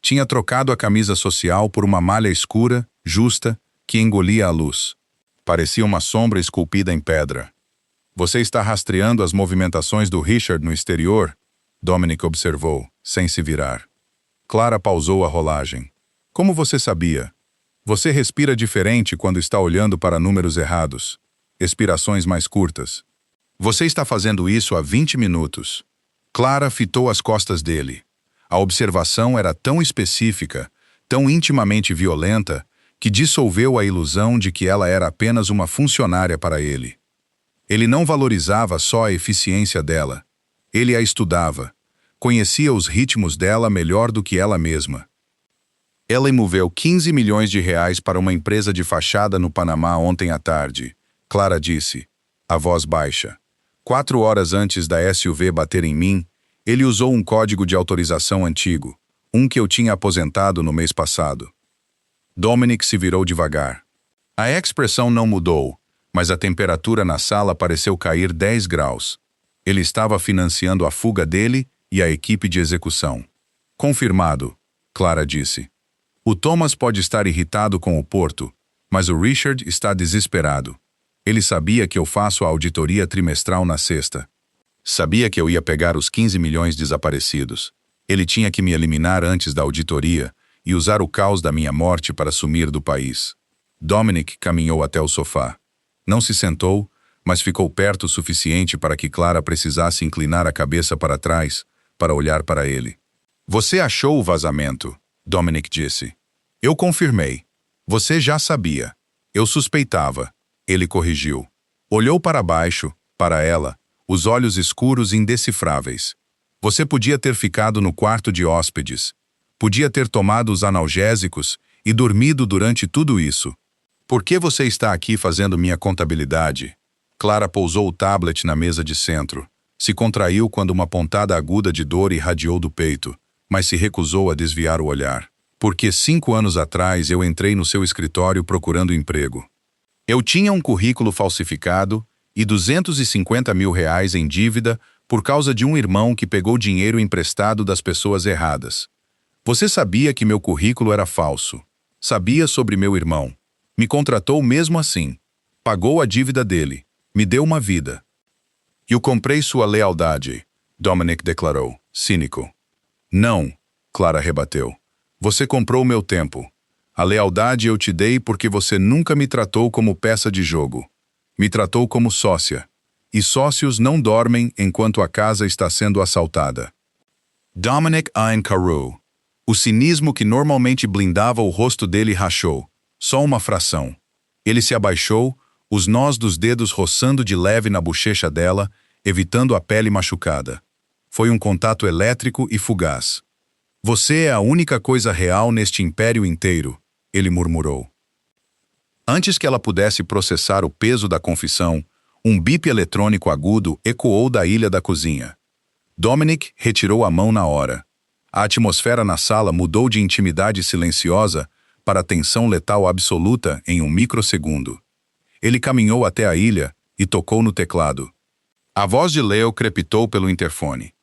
Speaker 1: Tinha trocado a camisa social por uma malha escura, justa, que engolia a luz. Parecia uma sombra esculpida em pedra. Você está rastreando as movimentações do Richard no exterior? Dominic observou, sem se virar. Clara pausou a rolagem. Como você sabia? Você respira diferente quando está olhando para números errados. Expirações mais curtas. Você está fazendo isso há 20 minutos. Clara fitou as costas dele. A observação era tão específica, tão intimamente violenta, que dissolveu a ilusão de que ela era apenas uma funcionária para ele. Ele não valorizava só a eficiência dela. Ele a estudava. Conhecia os ritmos dela melhor do que ela mesma. Ela moveu 15 milhões de reais para uma empresa de fachada no Panamá ontem à tarde. Clara disse, a voz baixa. 4 horas antes da SUV bater em mim, ele usou um código de autorização antigo, um que eu tinha aposentado no mês passado. Dominic se virou devagar. A expressão não mudou, mas a temperatura na sala pareceu cair 10 graus. Ele estava financiando a fuga dele e a equipe de execução. Confirmado, Clara disse. O Thomas pode estar irritado com o Porto, mas o Richard está desesperado. Ele sabia que eu faço a auditoria trimestral na sexta. Sabia que eu ia pegar os 15 milhões desaparecidos. Ele tinha que me eliminar antes da auditoria e usar o caos da minha morte para sumir do país. Dominic caminhou até o sofá. Não se sentou, mas ficou perto o suficiente para que Clara precisasse inclinar a cabeça para trás para olhar para ele. Você achou o vazamento, Dominic disse. Eu confirmei. Você já sabia. Eu suspeitava. Ele corrigiu. Olhou para baixo, para ela, os olhos escuros indecifráveis. Você podia ter ficado no quarto de hóspedes. Podia ter tomado os analgésicos e dormido durante tudo isso. Por que você está aqui fazendo minha contabilidade? Clara pousou o tablet na mesa de centro. Se contraiu quando uma pontada aguda de dor irradiou do peito, mas se recusou a desviar o olhar. Porque 5 anos atrás eu entrei no seu escritório procurando emprego. Eu tinha um currículo falsificado e 250 mil reais em dívida por causa de um irmão que pegou dinheiro emprestado das pessoas erradas. Você sabia que meu currículo era falso. Sabia sobre meu irmão. Me contratou mesmo assim. Pagou a dívida dele. Me deu uma vida. Eu comprei sua lealdade, Dominic declarou, cínico. Não, Clara rebateu. Você comprou meu tempo. A lealdade eu te dei porque você nunca me tratou como peça de jogo. Me tratou como sócia. E sócios não dormem enquanto a casa está sendo assaltada. Dominic encarou. O cinismo que normalmente blindava o rosto dele rachou. Só uma fração. Ele se abaixou, os nós dos dedos roçando de leve na bochecha dela, evitando a pele machucada. Foi um contato elétrico e fugaz. Você é a única coisa real neste império inteiro, ele murmurou. Antes que ela pudesse processar o peso da confissão, um bip eletrônico agudo ecoou da ilha da cozinha. Dominic retirou a mão na hora. A atmosfera na sala mudou de intimidade silenciosa para tensão letal absoluta em um microsegundo. Ele caminhou até a ilha e tocou no teclado. A voz de Leo crepitou pelo interfone.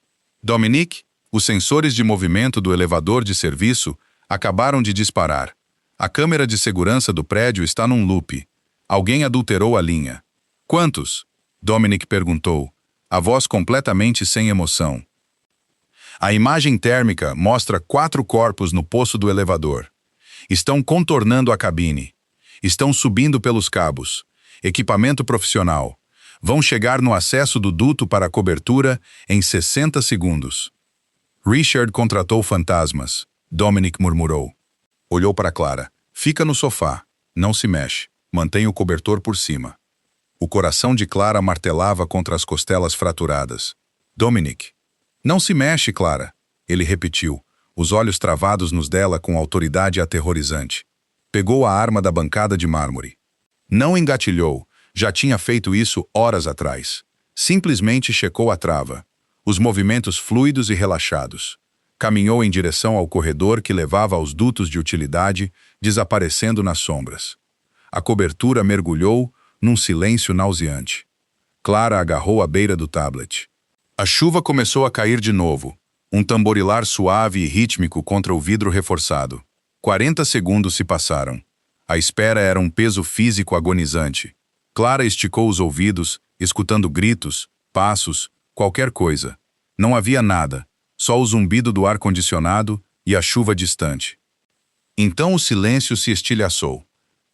Speaker 1: Dominic, os sensores de movimento do elevador de serviço acabaram de disparar. A câmera de segurança do prédio está num loop. Alguém adulterou a linha. Quantos? Dominic perguntou, a voz completamente sem emoção. A imagem térmica mostra 4 corpos no poço do elevador. Estão contornando a cabine. Estão subindo pelos cabos. Equipamento profissional. Vão chegar no acesso do duto para a cobertura em 60 segundos. Richard contratou fantasmas. Dominic murmurou. Olhou para Clara. Fica no sofá. Não se mexe. Mantenha o cobertor por cima. O coração de Clara martelava contra as costelas fraturadas. Dominic. Não se mexe, Clara. Ele repetiu, os olhos travados nos dela com autoridade aterrorizante. Pegou a arma da bancada de mármore. Não engatilhou. Já tinha feito isso horas atrás. Simplesmente checou a trava. Os movimentos fluidos e relaxados. Caminhou em direção ao corredor que levava aos dutos de utilidade, desaparecendo nas sombras. A cobertura mergulhou num silêncio nauseante. Clara agarrou a beira do tablet. A chuva começou a cair de novo, um tamborilar suave e rítmico contra o vidro reforçado. 40 segundos se passaram. A espera era um peso físico agonizante. Clara esticou os ouvidos, escutando gritos, passos, qualquer coisa. Não havia nada, só o zumbido do ar-condicionado e a chuva distante. Então o silêncio se estilhaçou.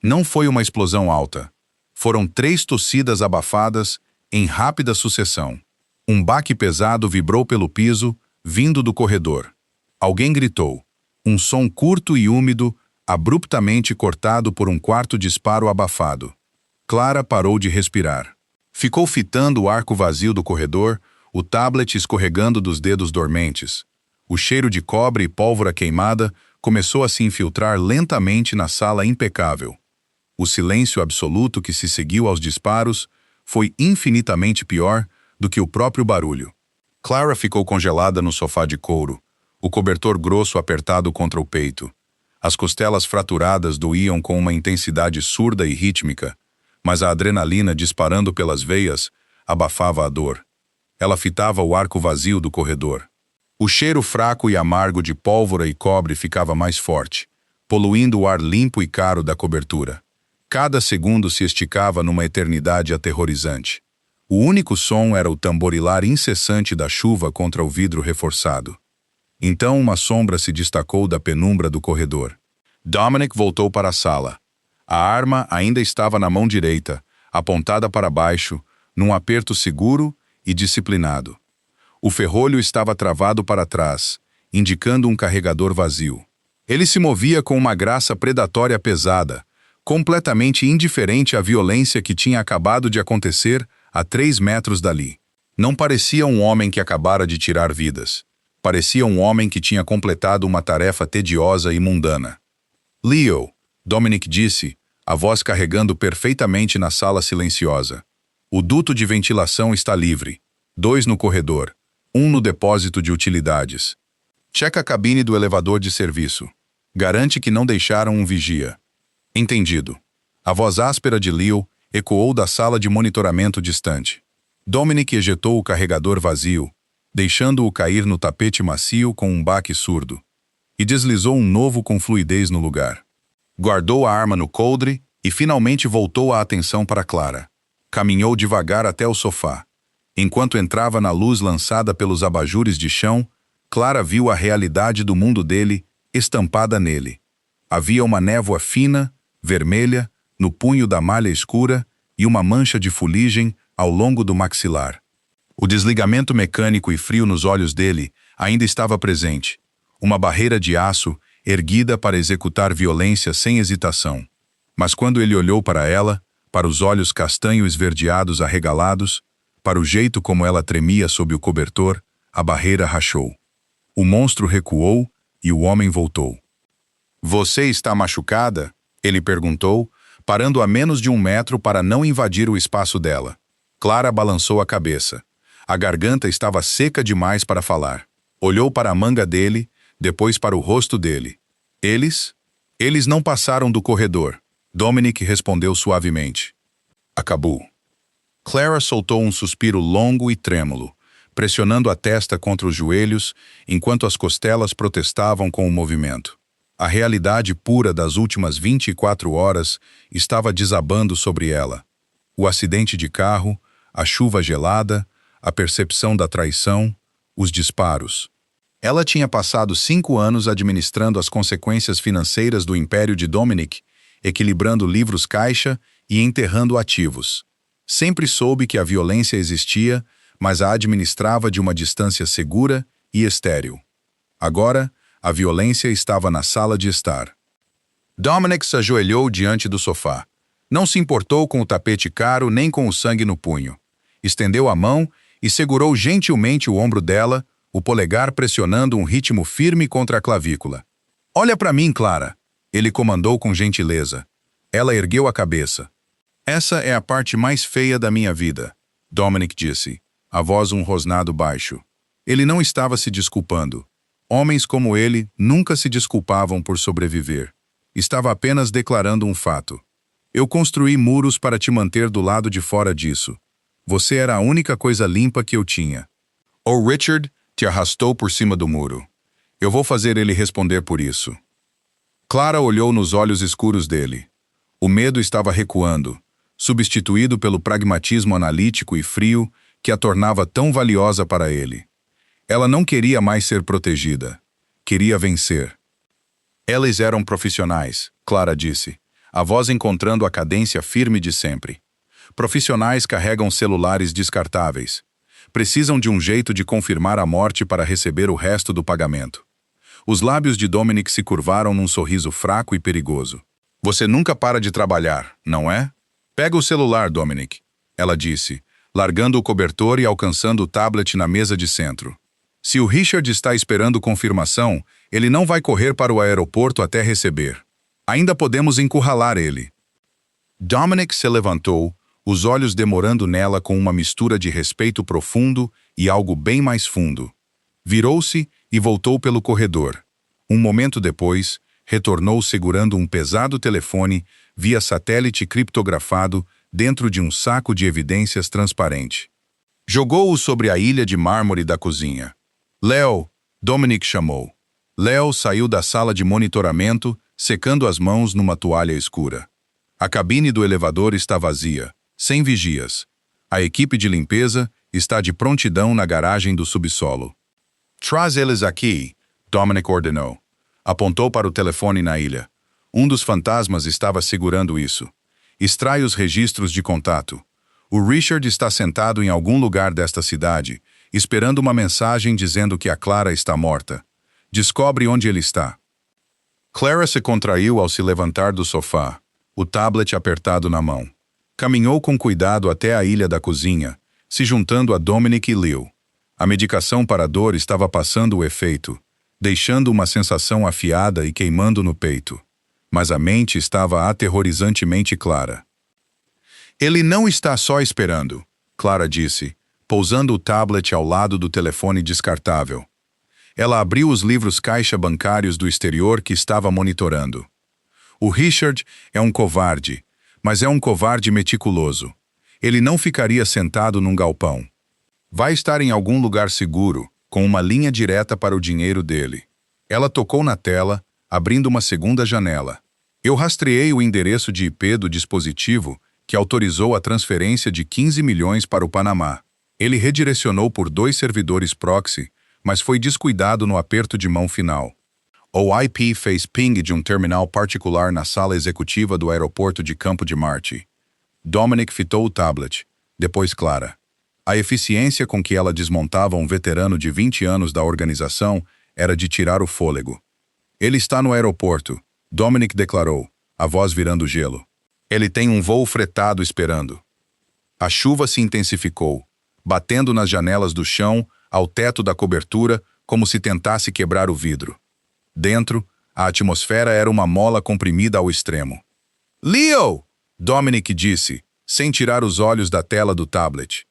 Speaker 1: Não foi uma explosão alta. Foram 3 tossidas abafadas em rápida sucessão. Um baque pesado vibrou pelo piso, vindo do corredor. Alguém gritou. Um som curto e úmido, abruptamente cortado por um quarto disparo abafado. Clara parou de respirar. Ficou fitando o arco vazio do corredor, o tablet escorregando dos dedos dormentes. O cheiro de cobre e pólvora queimada começou a se infiltrar lentamente na sala impecável. O silêncio absoluto que se seguiu aos disparos foi infinitamente pior do que o próprio barulho. Clara ficou congelada no sofá de couro, o cobertor grosso apertado contra o peito. As costelas fraturadas doíam com uma intensidade surda e rítmica, mas a adrenalina disparando pelas veias abafava a dor. Ela fitava o arco vazio do corredor. O cheiro fraco e amargo de pólvora e cobre ficava mais forte, poluindo o ar limpo e caro da cobertura. Cada segundo se esticava numa eternidade aterrorizante. O único som era o tamborilar incessante da chuva contra o vidro reforçado. Então uma sombra se destacou da penumbra do corredor. Dominic voltou para a sala. A arma ainda estava na mão direita, apontada para baixo, num aperto seguro e disciplinado. O ferrolho estava travado para trás, indicando um carregador vazio. Ele se movia com uma graça predatória pesada, completamente indiferente à violência que tinha acabado de acontecer a 3 metros dali. Não parecia um homem que acabara de tirar vidas. Parecia um homem que tinha completado uma tarefa tediosa e mundana. Leo, Dominic disse, a voz carregando perfeitamente na sala silenciosa. O duto de ventilação está livre. 2 no corredor. 1 no depósito de utilidades. Checa a cabine do elevador de serviço. Garante que não deixaram um vigia. Entendido. A voz áspera de Leo ecoou da sala de monitoramento distante. Dominic ejetou o carregador vazio, deixando-o cair no tapete macio com um baque surdo, e deslizou um novo com fluidez no lugar. Guardou a arma no coldre e finalmente voltou a atenção para Clara. Caminhou devagar até o sofá. Enquanto entrava na luz lançada pelos abajures de chão, Clara viu a realidade do mundo dele estampada nele. Havia uma névoa fina, vermelha, no punho da malha escura e uma mancha de fuligem ao longo do maxilar. O desligamento mecânico e frio nos olhos dele ainda estava presente, uma barreira de aço erguida para executar violência sem hesitação. Mas quando ele olhou para ela, para os olhos castanho esverdeados arregalados, para o jeito como ela tremia sob o cobertor, a barreira rachou. O monstro recuou e o homem voltou. "Você está machucada?" ele perguntou, parando a menos de 1 metro para não invadir o espaço dela. Clara balançou a cabeça. A garganta estava seca demais para falar. Olhou para a manga dele, depois para o rosto dele. Eles? Eles não passaram do corredor. Dominic respondeu suavemente. Acabou. Clara soltou um suspiro longo e trêmulo, pressionando a testa contra os joelhos, enquanto as costelas protestavam com o movimento. A realidade pura das últimas 24 horas estava desabando sobre ela. O acidente de carro, a chuva gelada, a percepção da traição, os disparos. Ela tinha passado 5 anos administrando as consequências financeiras do império de Dominic, equilibrando livros caixa e enterrando ativos. Sempre soube que a violência existia, mas a administrava de uma distância segura e estéril. Agora, a violência estava na sala de estar. Dominic se ajoelhou diante do sofá. Não se importou com o tapete caro nem com o sangue no punho. Estendeu a mão e segurou gentilmente o ombro dela, o polegar pressionando um ritmo firme contra a clavícula. "Olha para mim, Clara", ele comandou com gentileza. Ela ergueu a cabeça. "Essa é a parte mais feia da minha vida", Dominic disse, a voz um rosnado baixo. Ele não estava se desculpando. Homens como ele nunca se desculpavam por sobreviver. Estava apenas declarando um fato. "Eu construí muros para te manter do lado de fora disso. Você era a única coisa limpa que eu tinha. O Richard te arrastou por cima do muro. Eu vou fazer ele responder por isso." Clara olhou nos olhos escuros dele. O medo estava recuando, substituído pelo pragmatismo analítico e frio que a tornava tão valiosa para ele. Ela não queria mais ser protegida. Queria vencer. "Eles eram profissionais", Clara disse, a voz encontrando a cadência firme de sempre. "Profissionais carregam celulares descartáveis. Precisam de um jeito de confirmar a morte para receber o resto do pagamento." Os lábios de Dominic se curvaram num sorriso fraco e perigoso. "Você nunca para de trabalhar, não é?" "Pega o celular, Dominic", ela disse, largando o cobertor e alcançando o tablet na mesa de centro. "Se o Richard está esperando confirmação, ele não vai correr para o aeroporto até receber. Ainda podemos encurralar ele." Dominic se levantou, os olhos demorando nela com uma mistura de respeito profundo e algo bem mais fundo. Virou-se e voltou pelo corredor. Um momento depois, retornou segurando um pesado telefone via satélite criptografado dentro de um saco de evidências transparente. Jogou-o sobre a ilha de mármore da cozinha. Leo, Dominic chamou. Leo saiu da sala de monitoramento, secando as mãos numa toalha escura. A cabine do elevador está vazia, sem vigias. A equipe de limpeza está de prontidão na garagem do subsolo. Traz eles aqui, Dominic ordenou. Apontou para o telefone na ilha. Um dos fantasmas estava segurando isso. Extrai os registros de contato. O Richard está sentado em algum lugar desta cidade, esperando uma mensagem dizendo que a Clara está morta. Descobre onde ele está. Clara se contraiu ao se levantar do sofá, o tablet apertado na mão. Caminhou com cuidado até a ilha da cozinha, se juntando a Dominic e Leo. A medicação para a dor estava passando o efeito, deixando uma sensação afiada e queimando no peito. Mas a mente estava aterrorizantemente clara. Ele não está só esperando, Clara disse, pousando o tablet ao lado do telefone descartável. Ela abriu os livros caixa bancários do exterior que estava monitorando. O Richard é um covarde, mas é um covarde meticuloso. Ele não ficaria sentado num galpão. Vai estar em algum lugar seguro, com uma linha direta para o dinheiro dele. Ela tocou na tela, abrindo uma segunda janela. Eu rastreei o endereço de IP do dispositivo que autorizou a transferência de 15 milhões para o Panamá. Ele redirecionou por 2 servidores proxy, mas foi descuidado no aperto de mão final. O IP fez ping de um terminal particular na sala executiva do aeroporto de Campo de Marte. Dominic fitou o tablet, depois Clara. A eficiência com que ela desmontava um veterano de 20 anos da organização era de tirar o fôlego. Ele está no aeroporto, Dominic declarou, a voz virando gelo. Ele tem um voo fretado esperando. A chuva se intensificou, batendo nas janelas do chão, ao teto da cobertura, como se tentasse quebrar o vidro. Dentro, a atmosfera era uma mola comprimida ao extremo. Leo! Dominic disse, sem tirar os olhos da tela do tablet.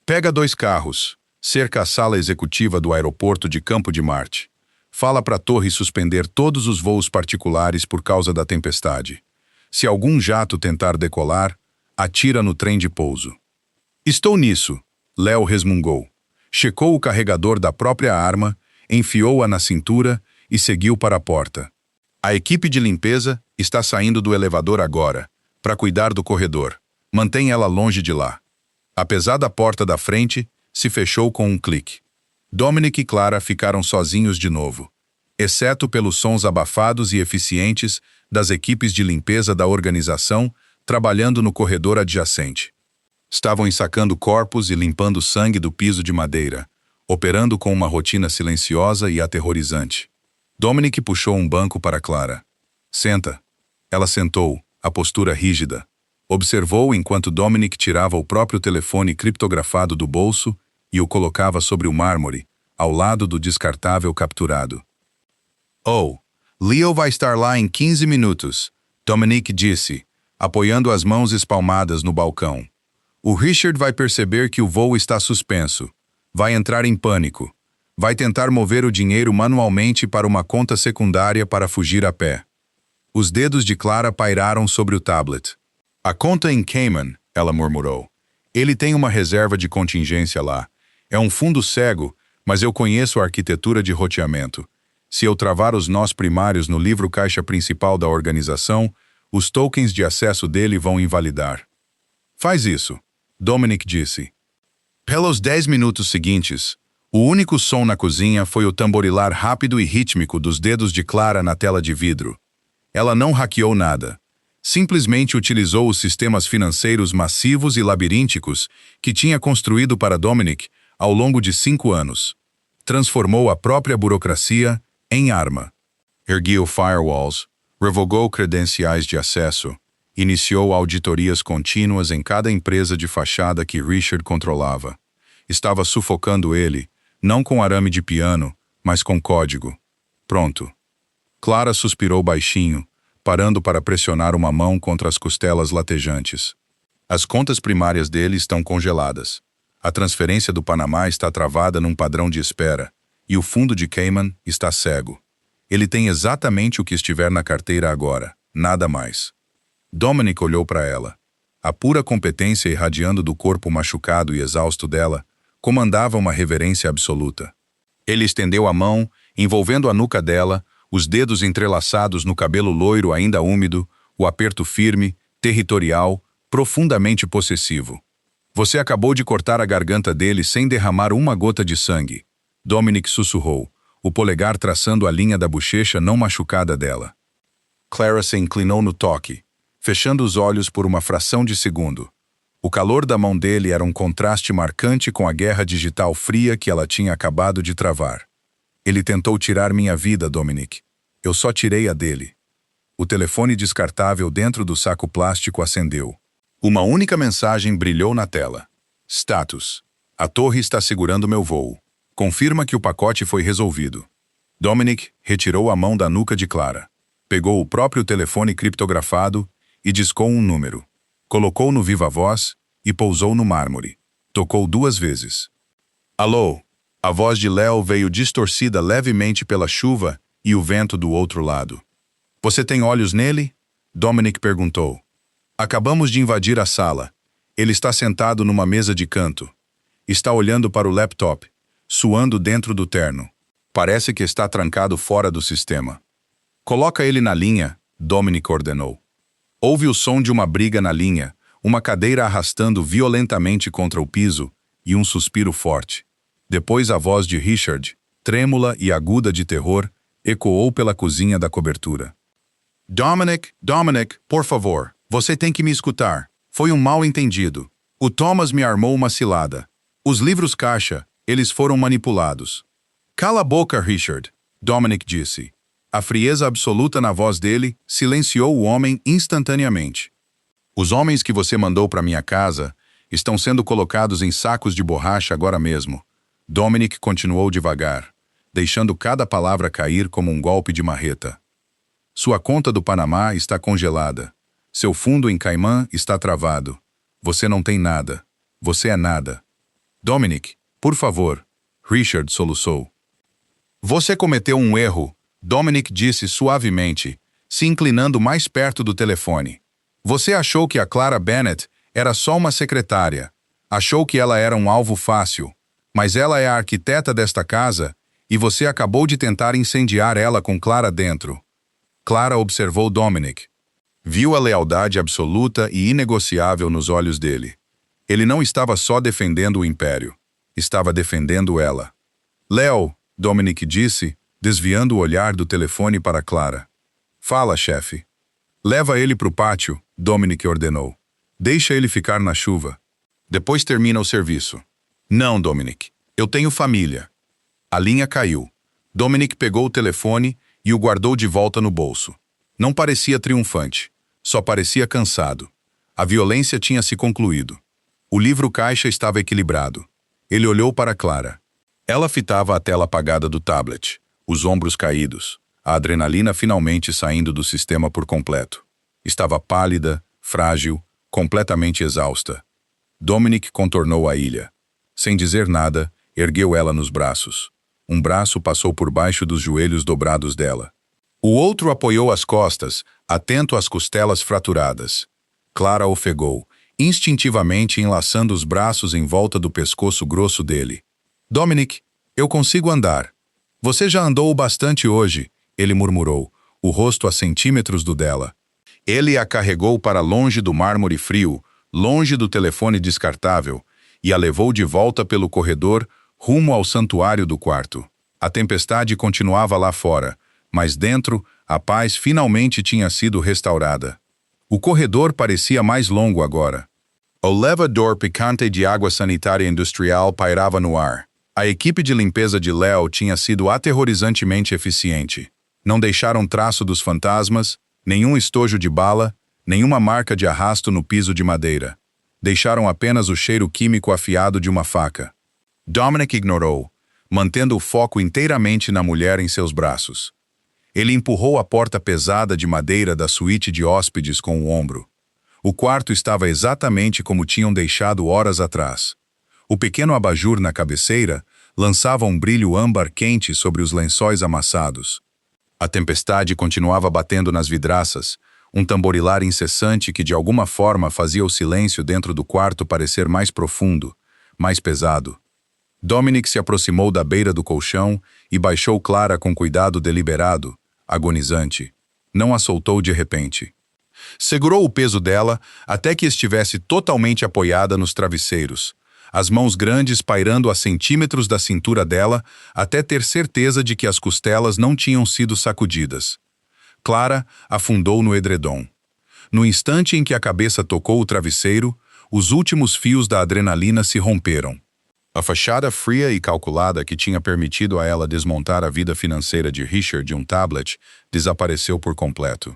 Speaker 1: Pega 2 carros, cerca a sala executiva do aeroporto de Campo de Marte. Fala para a torre suspender todos os voos particulares por causa da tempestade. Se algum jato tentar decolar, atira no trem de pouso. Estou nisso, Leo resmungou. Checou o carregador da própria arma, enfiou-a na cintura e seguiu para a porta. A equipe de limpeza está saindo do elevador agora, para cuidar do corredor. Mantém ela longe de lá. A pesada porta da frente se fechou com um clique. Dominic e Clara ficaram sozinhos de novo, exceto pelos sons abafados e eficientes das equipes de limpeza da organização trabalhando no corredor adjacente. Estavam ensacando corpos e limpando sangue do piso de madeira, operando com uma rotina silenciosa e aterrorizante. Dominic puxou um banco para Clara. Senta. Ela sentou, a postura rígida. Observou enquanto Dominic tirava o próprio telefone criptografado do bolso e o colocava sobre o mármore, ao lado do descartável capturado. Oh, Leo vai estar lá em 15 minutos, Dominic disse, apoiando as mãos espalmadas no balcão. O Richard vai perceber que o voo está suspenso. Vai entrar em pânico. Vai tentar mover o dinheiro manualmente para uma conta secundária para fugir a pé. Os dedos de Clara pairaram sobre o tablet. A conta em Cayman, ela murmurou. Ele tem uma reserva de contingência lá. É um fundo cego, mas eu conheço a arquitetura de roteamento. Se eu travar os nós primários no livro caixa principal da organização, os tokens de acesso dele vão invalidar. Faz isso, Dominic disse. Pelos 10 minutos seguintes, o único som na cozinha foi o tamborilar rápido e rítmico dos dedos de Clara na tela de vidro. Ela não hackeou nada. Simplesmente utilizou os sistemas financeiros massivos e labirínticos que tinha construído para Dominic ao longo de 5 anos. Transformou a própria burocracia em arma. Ergueu firewalls, revogou credenciais de acesso, iniciou auditorias contínuas em cada empresa de fachada que Richard controlava. Estava sufocando ele, não com arame de piano, mas com código. Pronto. Clara suspirou baixinho, parando para pressionar uma mão contra as costelas latejantes. As contas primárias dele estão congeladas. A transferência do Panamá está travada num padrão de espera, e o fundo de Cayman está cego. Ele tem exatamente o que estiver na carteira agora, nada mais. Dominic olhou para ela. A pura competência irradiando do corpo machucado e exausto dela comandava uma reverência absoluta. Ele estendeu a mão, envolvendo a nuca dela, os dedos entrelaçados no cabelo loiro ainda úmido, o aperto firme, territorial, profundamente possessivo. Você acabou de cortar a garganta dele sem derramar uma gota de sangue. Dominic sussurrou, o polegar traçando a linha da bochecha não machucada dela. Clara se inclinou no toque, fechando os olhos por uma fração de segundo. O calor da mão dele era um contraste marcante com a guerra digital fria que ela tinha acabado de travar. Ele tentou tirar minha vida, Dominic. Eu só tirei a dele. O telefone descartável dentro do saco plástico acendeu. Uma única mensagem brilhou na tela. Status. A torre está segurando meu voo. Confirma que o pacote foi resolvido. Dominic retirou a mão da nuca de Clara. Pegou o próprio telefone criptografado e discou um número. Colocou no viva-voz e pousou no mármore. Tocou 2 vezes. Alô? A voz de Léo veio distorcida levemente pela chuva e o vento do outro lado. Você tem olhos nele? Dominic perguntou. Acabamos de invadir a sala. Ele está sentado numa mesa de canto. Está olhando para o laptop, suando dentro do terno. Parece que está trancado fora do sistema. Coloca ele na linha, Dominic ordenou. Houve o som de uma briga na linha, uma cadeira arrastando violentamente contra o piso e um suspiro forte. Depois a voz de Richard, trêmula e aguda de terror, ecoou pela cozinha da cobertura. Dominic, por favor, você tem que me escutar. Foi um mal-entendido. O Thomas me armou uma cilada. Os livros caixa, eles foram manipulados. Cala a boca, Richard, Dominic disse. A frieza absoluta na voz dele silenciou o homem instantaneamente. Os homens que você mandou para minha casa estão sendo colocados em sacos de borracha agora mesmo. Dominic continuou devagar, deixando cada palavra cair como um golpe de marreta. Sua conta do Panamá está congelada. Seu fundo em Caimã está travado. Você não tem nada. Você é nada. Dominic, por favor. Richard soluçou. Você cometeu um erro, Dominic disse suavemente, se inclinando mais perto do telefone. Você achou que a Clara Bennett era só uma secretária. Achou que ela era um alvo fácil. Mas ela é a arquiteta desta casa e você acabou de tentar incendiar ela com Clara dentro. Clara observou Dominic. Viu a lealdade absoluta e inegociável nos olhos dele. Ele não estava só defendendo o império. Estava defendendo ela. Léo, Dominic disse, desviando o olhar do telefone para Clara. Fala, chefe. Leva ele para o pátio, Dominic ordenou. Deixa ele ficar na chuva. Depois termina o serviço. Não, Dominic. Eu tenho família. A linha caiu. Dominic pegou o telefone e o guardou de volta no bolso. Não parecia triunfante. Só parecia cansado. A violência tinha se concluído. O livro-caixa estava equilibrado. Ele olhou para Clara. Ela fitava a tela apagada do tablet, os ombros caídos, a adrenalina finalmente saindo do sistema por completo. Estava pálida, frágil, completamente exausta. Dominic contornou a ilha. Sem dizer nada, ergueu ela nos braços. Um braço passou por baixo dos joelhos dobrados dela. O outro apoiou as costas, atento às costelas fraturadas. Clara ofegou, instintivamente enlaçando os braços em volta do pescoço grosso dele. Dominic, eu consigo andar. Você já andou bastante hoje, ele murmurou, o rosto a centímetros do dela. Ele a carregou para longe do mármore frio, longe do telefone descartável, e a levou de volta pelo corredor, rumo ao santuário do quarto. A tempestade continuava lá fora, mas dentro, a paz finalmente tinha sido restaurada. O corredor parecia mais longo agora. O elevador picante de água sanitária industrial pairava no ar. A equipe de limpeza de Léo tinha sido aterrorizantemente eficiente. Não deixaram traço dos fantasmas, nenhum estojo de bala, nenhuma marca de arrasto no piso de madeira. Deixaram apenas o cheiro químico afiado de uma faca. Dominic ignorou, mantendo o foco inteiramente na mulher em seus braços. Ele empurrou a porta pesada de madeira da suíte de hóspedes com o ombro. O quarto estava exatamente como tinham deixado horas atrás. O pequeno abajur na cabeceira lançava um brilho âmbar quente sobre os lençóis amassados. A tempestade continuava batendo nas vidraças, um tamborilar incessante que de alguma forma fazia o silêncio dentro do quarto parecer mais profundo, mais pesado. Dominic se aproximou da beira do colchão e baixou Clara com cuidado deliberado, agonizante. Não a soltou de repente. Segurou o peso dela até que estivesse totalmente apoiada nos travesseiros, as mãos grandes pairando a centímetros da cintura dela até ter certeza de que as costelas não tinham sido sacudidas. Clara afundou no edredom. No instante em que a cabeça tocou o travesseiro, os últimos fios da adrenalina se romperam. A fachada fria e calculada que tinha permitido a ela desmontar a vida financeira de Richard de um tablet desapareceu por completo.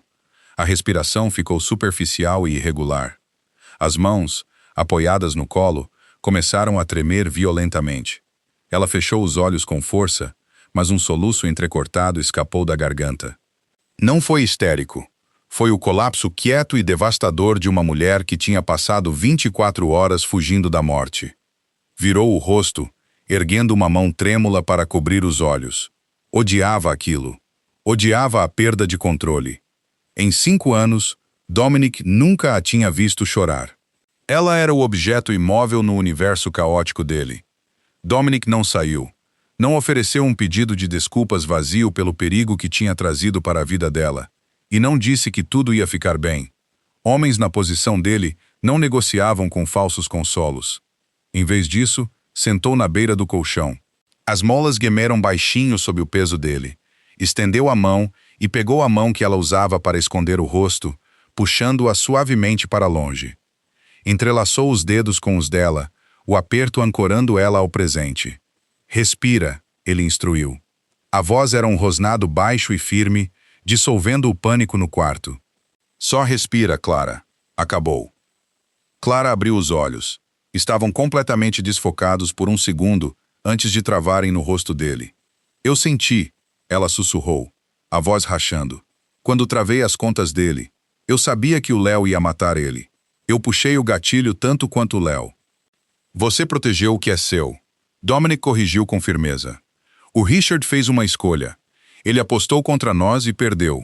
Speaker 1: A respiração ficou superficial e irregular. As mãos, apoiadas no colo, começaram a tremer violentamente. Ela fechou os olhos com força, mas um soluço entrecortado escapou da garganta. Não foi histérico. Foi o colapso quieto e devastador de uma mulher que tinha passado 24 horas fugindo da morte. Virou o rosto, erguendo uma mão trêmula para cobrir os olhos. Odiava aquilo. Odiava a perda de controle. Em 5 anos, Dominic nunca a tinha visto chorar. Ela era o objeto imóvel no universo caótico dele. Dominic não saiu. Não ofereceu um pedido de desculpas vazio pelo perigo que tinha trazido para a vida dela. E não disse que tudo ia ficar bem. Homens na posição dele não negociavam com falsos consolos. Em vez disso, sentou na beira do colchão. As molas gemeram baixinho sob o peso dele. Estendeu a mão e pegou a mão que ela usava para esconder o rosto, puxando-a suavemente para longe. Entrelaçou os dedos com os dela, o aperto ancorando ela ao presente. Respira, ele instruiu. A voz era um rosnado baixo e firme, dissolvendo o pânico no quarto. Só respira, Clara. Acabou. Clara abriu os olhos. Estavam completamente desfocados por um segundo antes de travarem no rosto dele. Eu senti, ela sussurrou, a voz rachando. Quando travei as contas dele, eu sabia que o Léo ia matar ele. Eu puxei o gatilho tanto quanto o Léo. Você protegeu o que é seu. Dominic corrigiu com firmeza. O Richard fez uma escolha. Ele apostou contra nós e perdeu.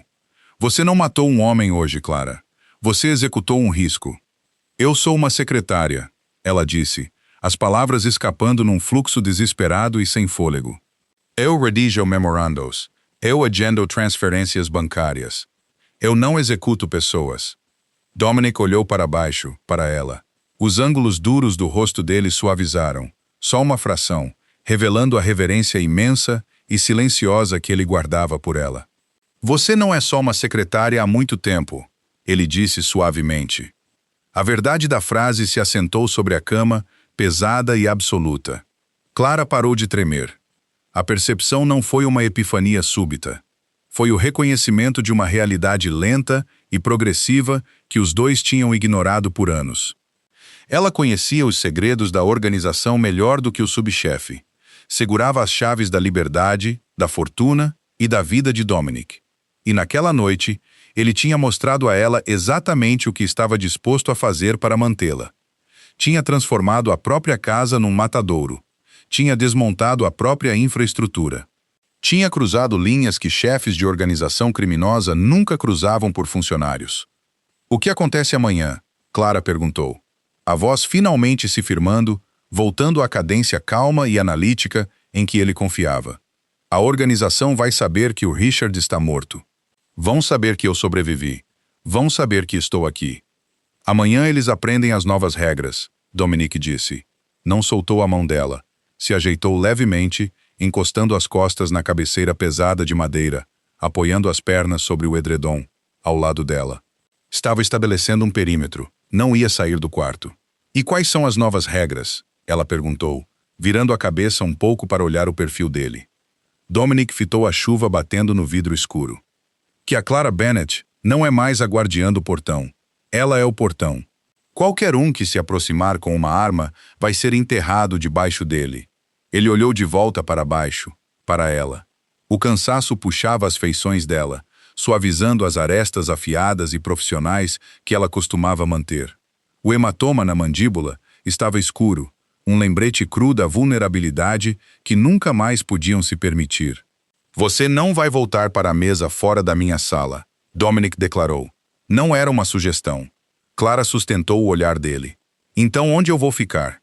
Speaker 1: Você não matou um homem hoje, Clara. Você executou um risco. Eu sou uma secretária, ela disse, as palavras escapando num fluxo desesperado e sem fôlego. Eu redijo memorandos. Eu agendo transferências bancárias. Eu não executo pessoas. Dominic olhou para baixo, para ela. Os ângulos duros do rosto dele suavizaram, só uma fração, revelando a reverência imensa e silenciosa que ele guardava por ela. Você não é só uma secretária há muito tempo, ele disse suavemente. A verdade da frase se assentou sobre a cama, pesada e absoluta. Clara parou de tremer. A percepção não foi uma epifania súbita. Foi o reconhecimento de uma realidade lenta e progressiva que os dois tinham ignorado por anos. Ela conhecia os segredos da organização melhor do que o subchefe. Segurava as chaves da liberdade, da fortuna e da vida de Dominic. E naquela noite, ele tinha mostrado a ela exatamente o que estava disposto a fazer para mantê-la. Tinha transformado a própria casa num matadouro. Tinha desmontado a própria infraestrutura. Tinha cruzado linhas que chefes de organização criminosa nunca cruzavam por funcionários. O que acontece amanhã? Clara perguntou. A voz finalmente se firmando, voltando à cadência calma e analítica em que ele confiava. A organização vai saber que o Richard está morto. Vão saber que eu sobrevivi. Vão saber que estou aqui. Amanhã eles aprendem as novas regras, Dominic disse. Não soltou a mão dela. Se ajeitou levemente, encostando as costas na cabeceira pesada de madeira, apoiando as pernas sobre o edredom, ao lado dela. Estava estabelecendo um perímetro. Não ia sair do quarto. E quais são as novas regras? Ela perguntou, virando a cabeça um pouco para olhar o perfil dele. Dominic fitou a chuva batendo no vidro escuro. Que a Clara Bennett não é mais a guardiã do portão. Ela é o portão. Qualquer um que se aproximar com uma arma vai ser enterrado debaixo dele. Ele olhou de volta para baixo, para ela. O cansaço puxava as feições dela, suavizando as arestas afiadas e profissionais que ela costumava manter. O hematoma na mandíbula estava escuro, um lembrete cru da vulnerabilidade que nunca mais podiam se permitir. Você não vai voltar para a mesa fora da minha sala, Dominic declarou. Não era uma sugestão. Clara sustentou o olhar dele. Então onde eu vou ficar?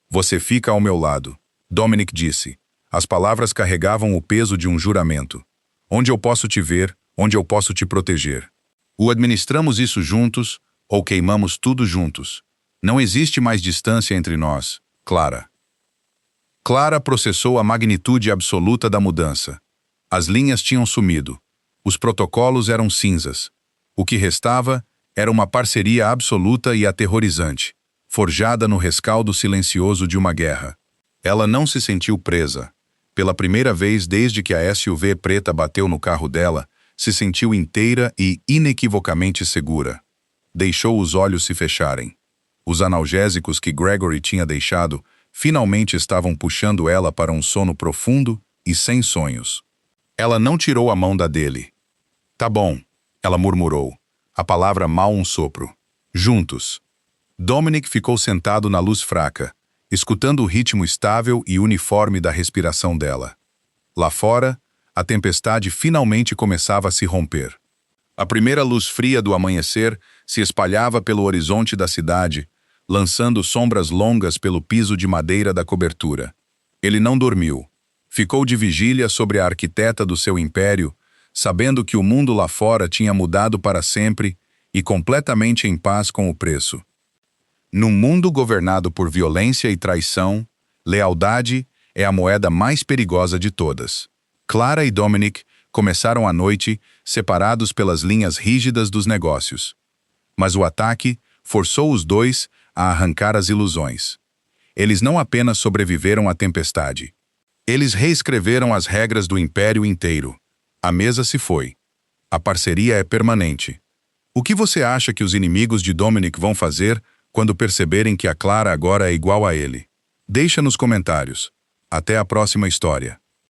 Speaker 1: Você fica ao meu lado, Dominic disse. As palavras carregavam o peso de um juramento. Onde eu posso te ver, onde eu posso te proteger. O administramos isso juntos, ou queimamos tudo juntos. Não existe mais distância entre nós, Clara. Clara processou a magnitude absoluta da mudança. As linhas tinham sumido. Os protocolos eram cinzas. O que restava era uma parceria absoluta e aterrorizante, forjada no rescaldo silencioso de uma guerra. Ela não se sentiu presa. Pela primeira vez desde que a SUV preta bateu no carro dela, se sentiu inteira e inequivocamente segura. Deixou os olhos se fecharem. Os analgésicos que Gregory tinha deixado finalmente estavam puxando ela para um sono profundo e sem sonhos. Ela não tirou a mão da dele. Tá bom, ela murmurou. A palavra mal um sopro. Juntos. Dominic ficou sentado na luz fraca, escutando o ritmo estável e uniforme da respiração dela. Lá fora, a tempestade finalmente começava a se romper. A primeira luz fria do amanhecer se espalhava pelo horizonte da cidade, lançando sombras longas pelo piso de madeira da cobertura. Ele não dormiu. Ficou de vigília sobre a arquiteta do seu império, sabendo que o mundo lá fora tinha mudado para sempre e completamente em paz com o preço. Num mundo governado por violência e traição, lealdade é a moeda mais perigosa de todas. Clara e Dominic começaram a noite separados pelas linhas rígidas dos negócios. Mas o ataque forçou os dois a arrancar as ilusões. Eles não apenas sobreviveram à tempestade. Eles reescreveram as regras do império inteiro. A mesa se foi. A parceria é permanente. O que você acha que os inimigos de Dominic vão fazer quando perceberem que a Clara agora é igual a ele? Deixa nos comentários. Até a próxima história.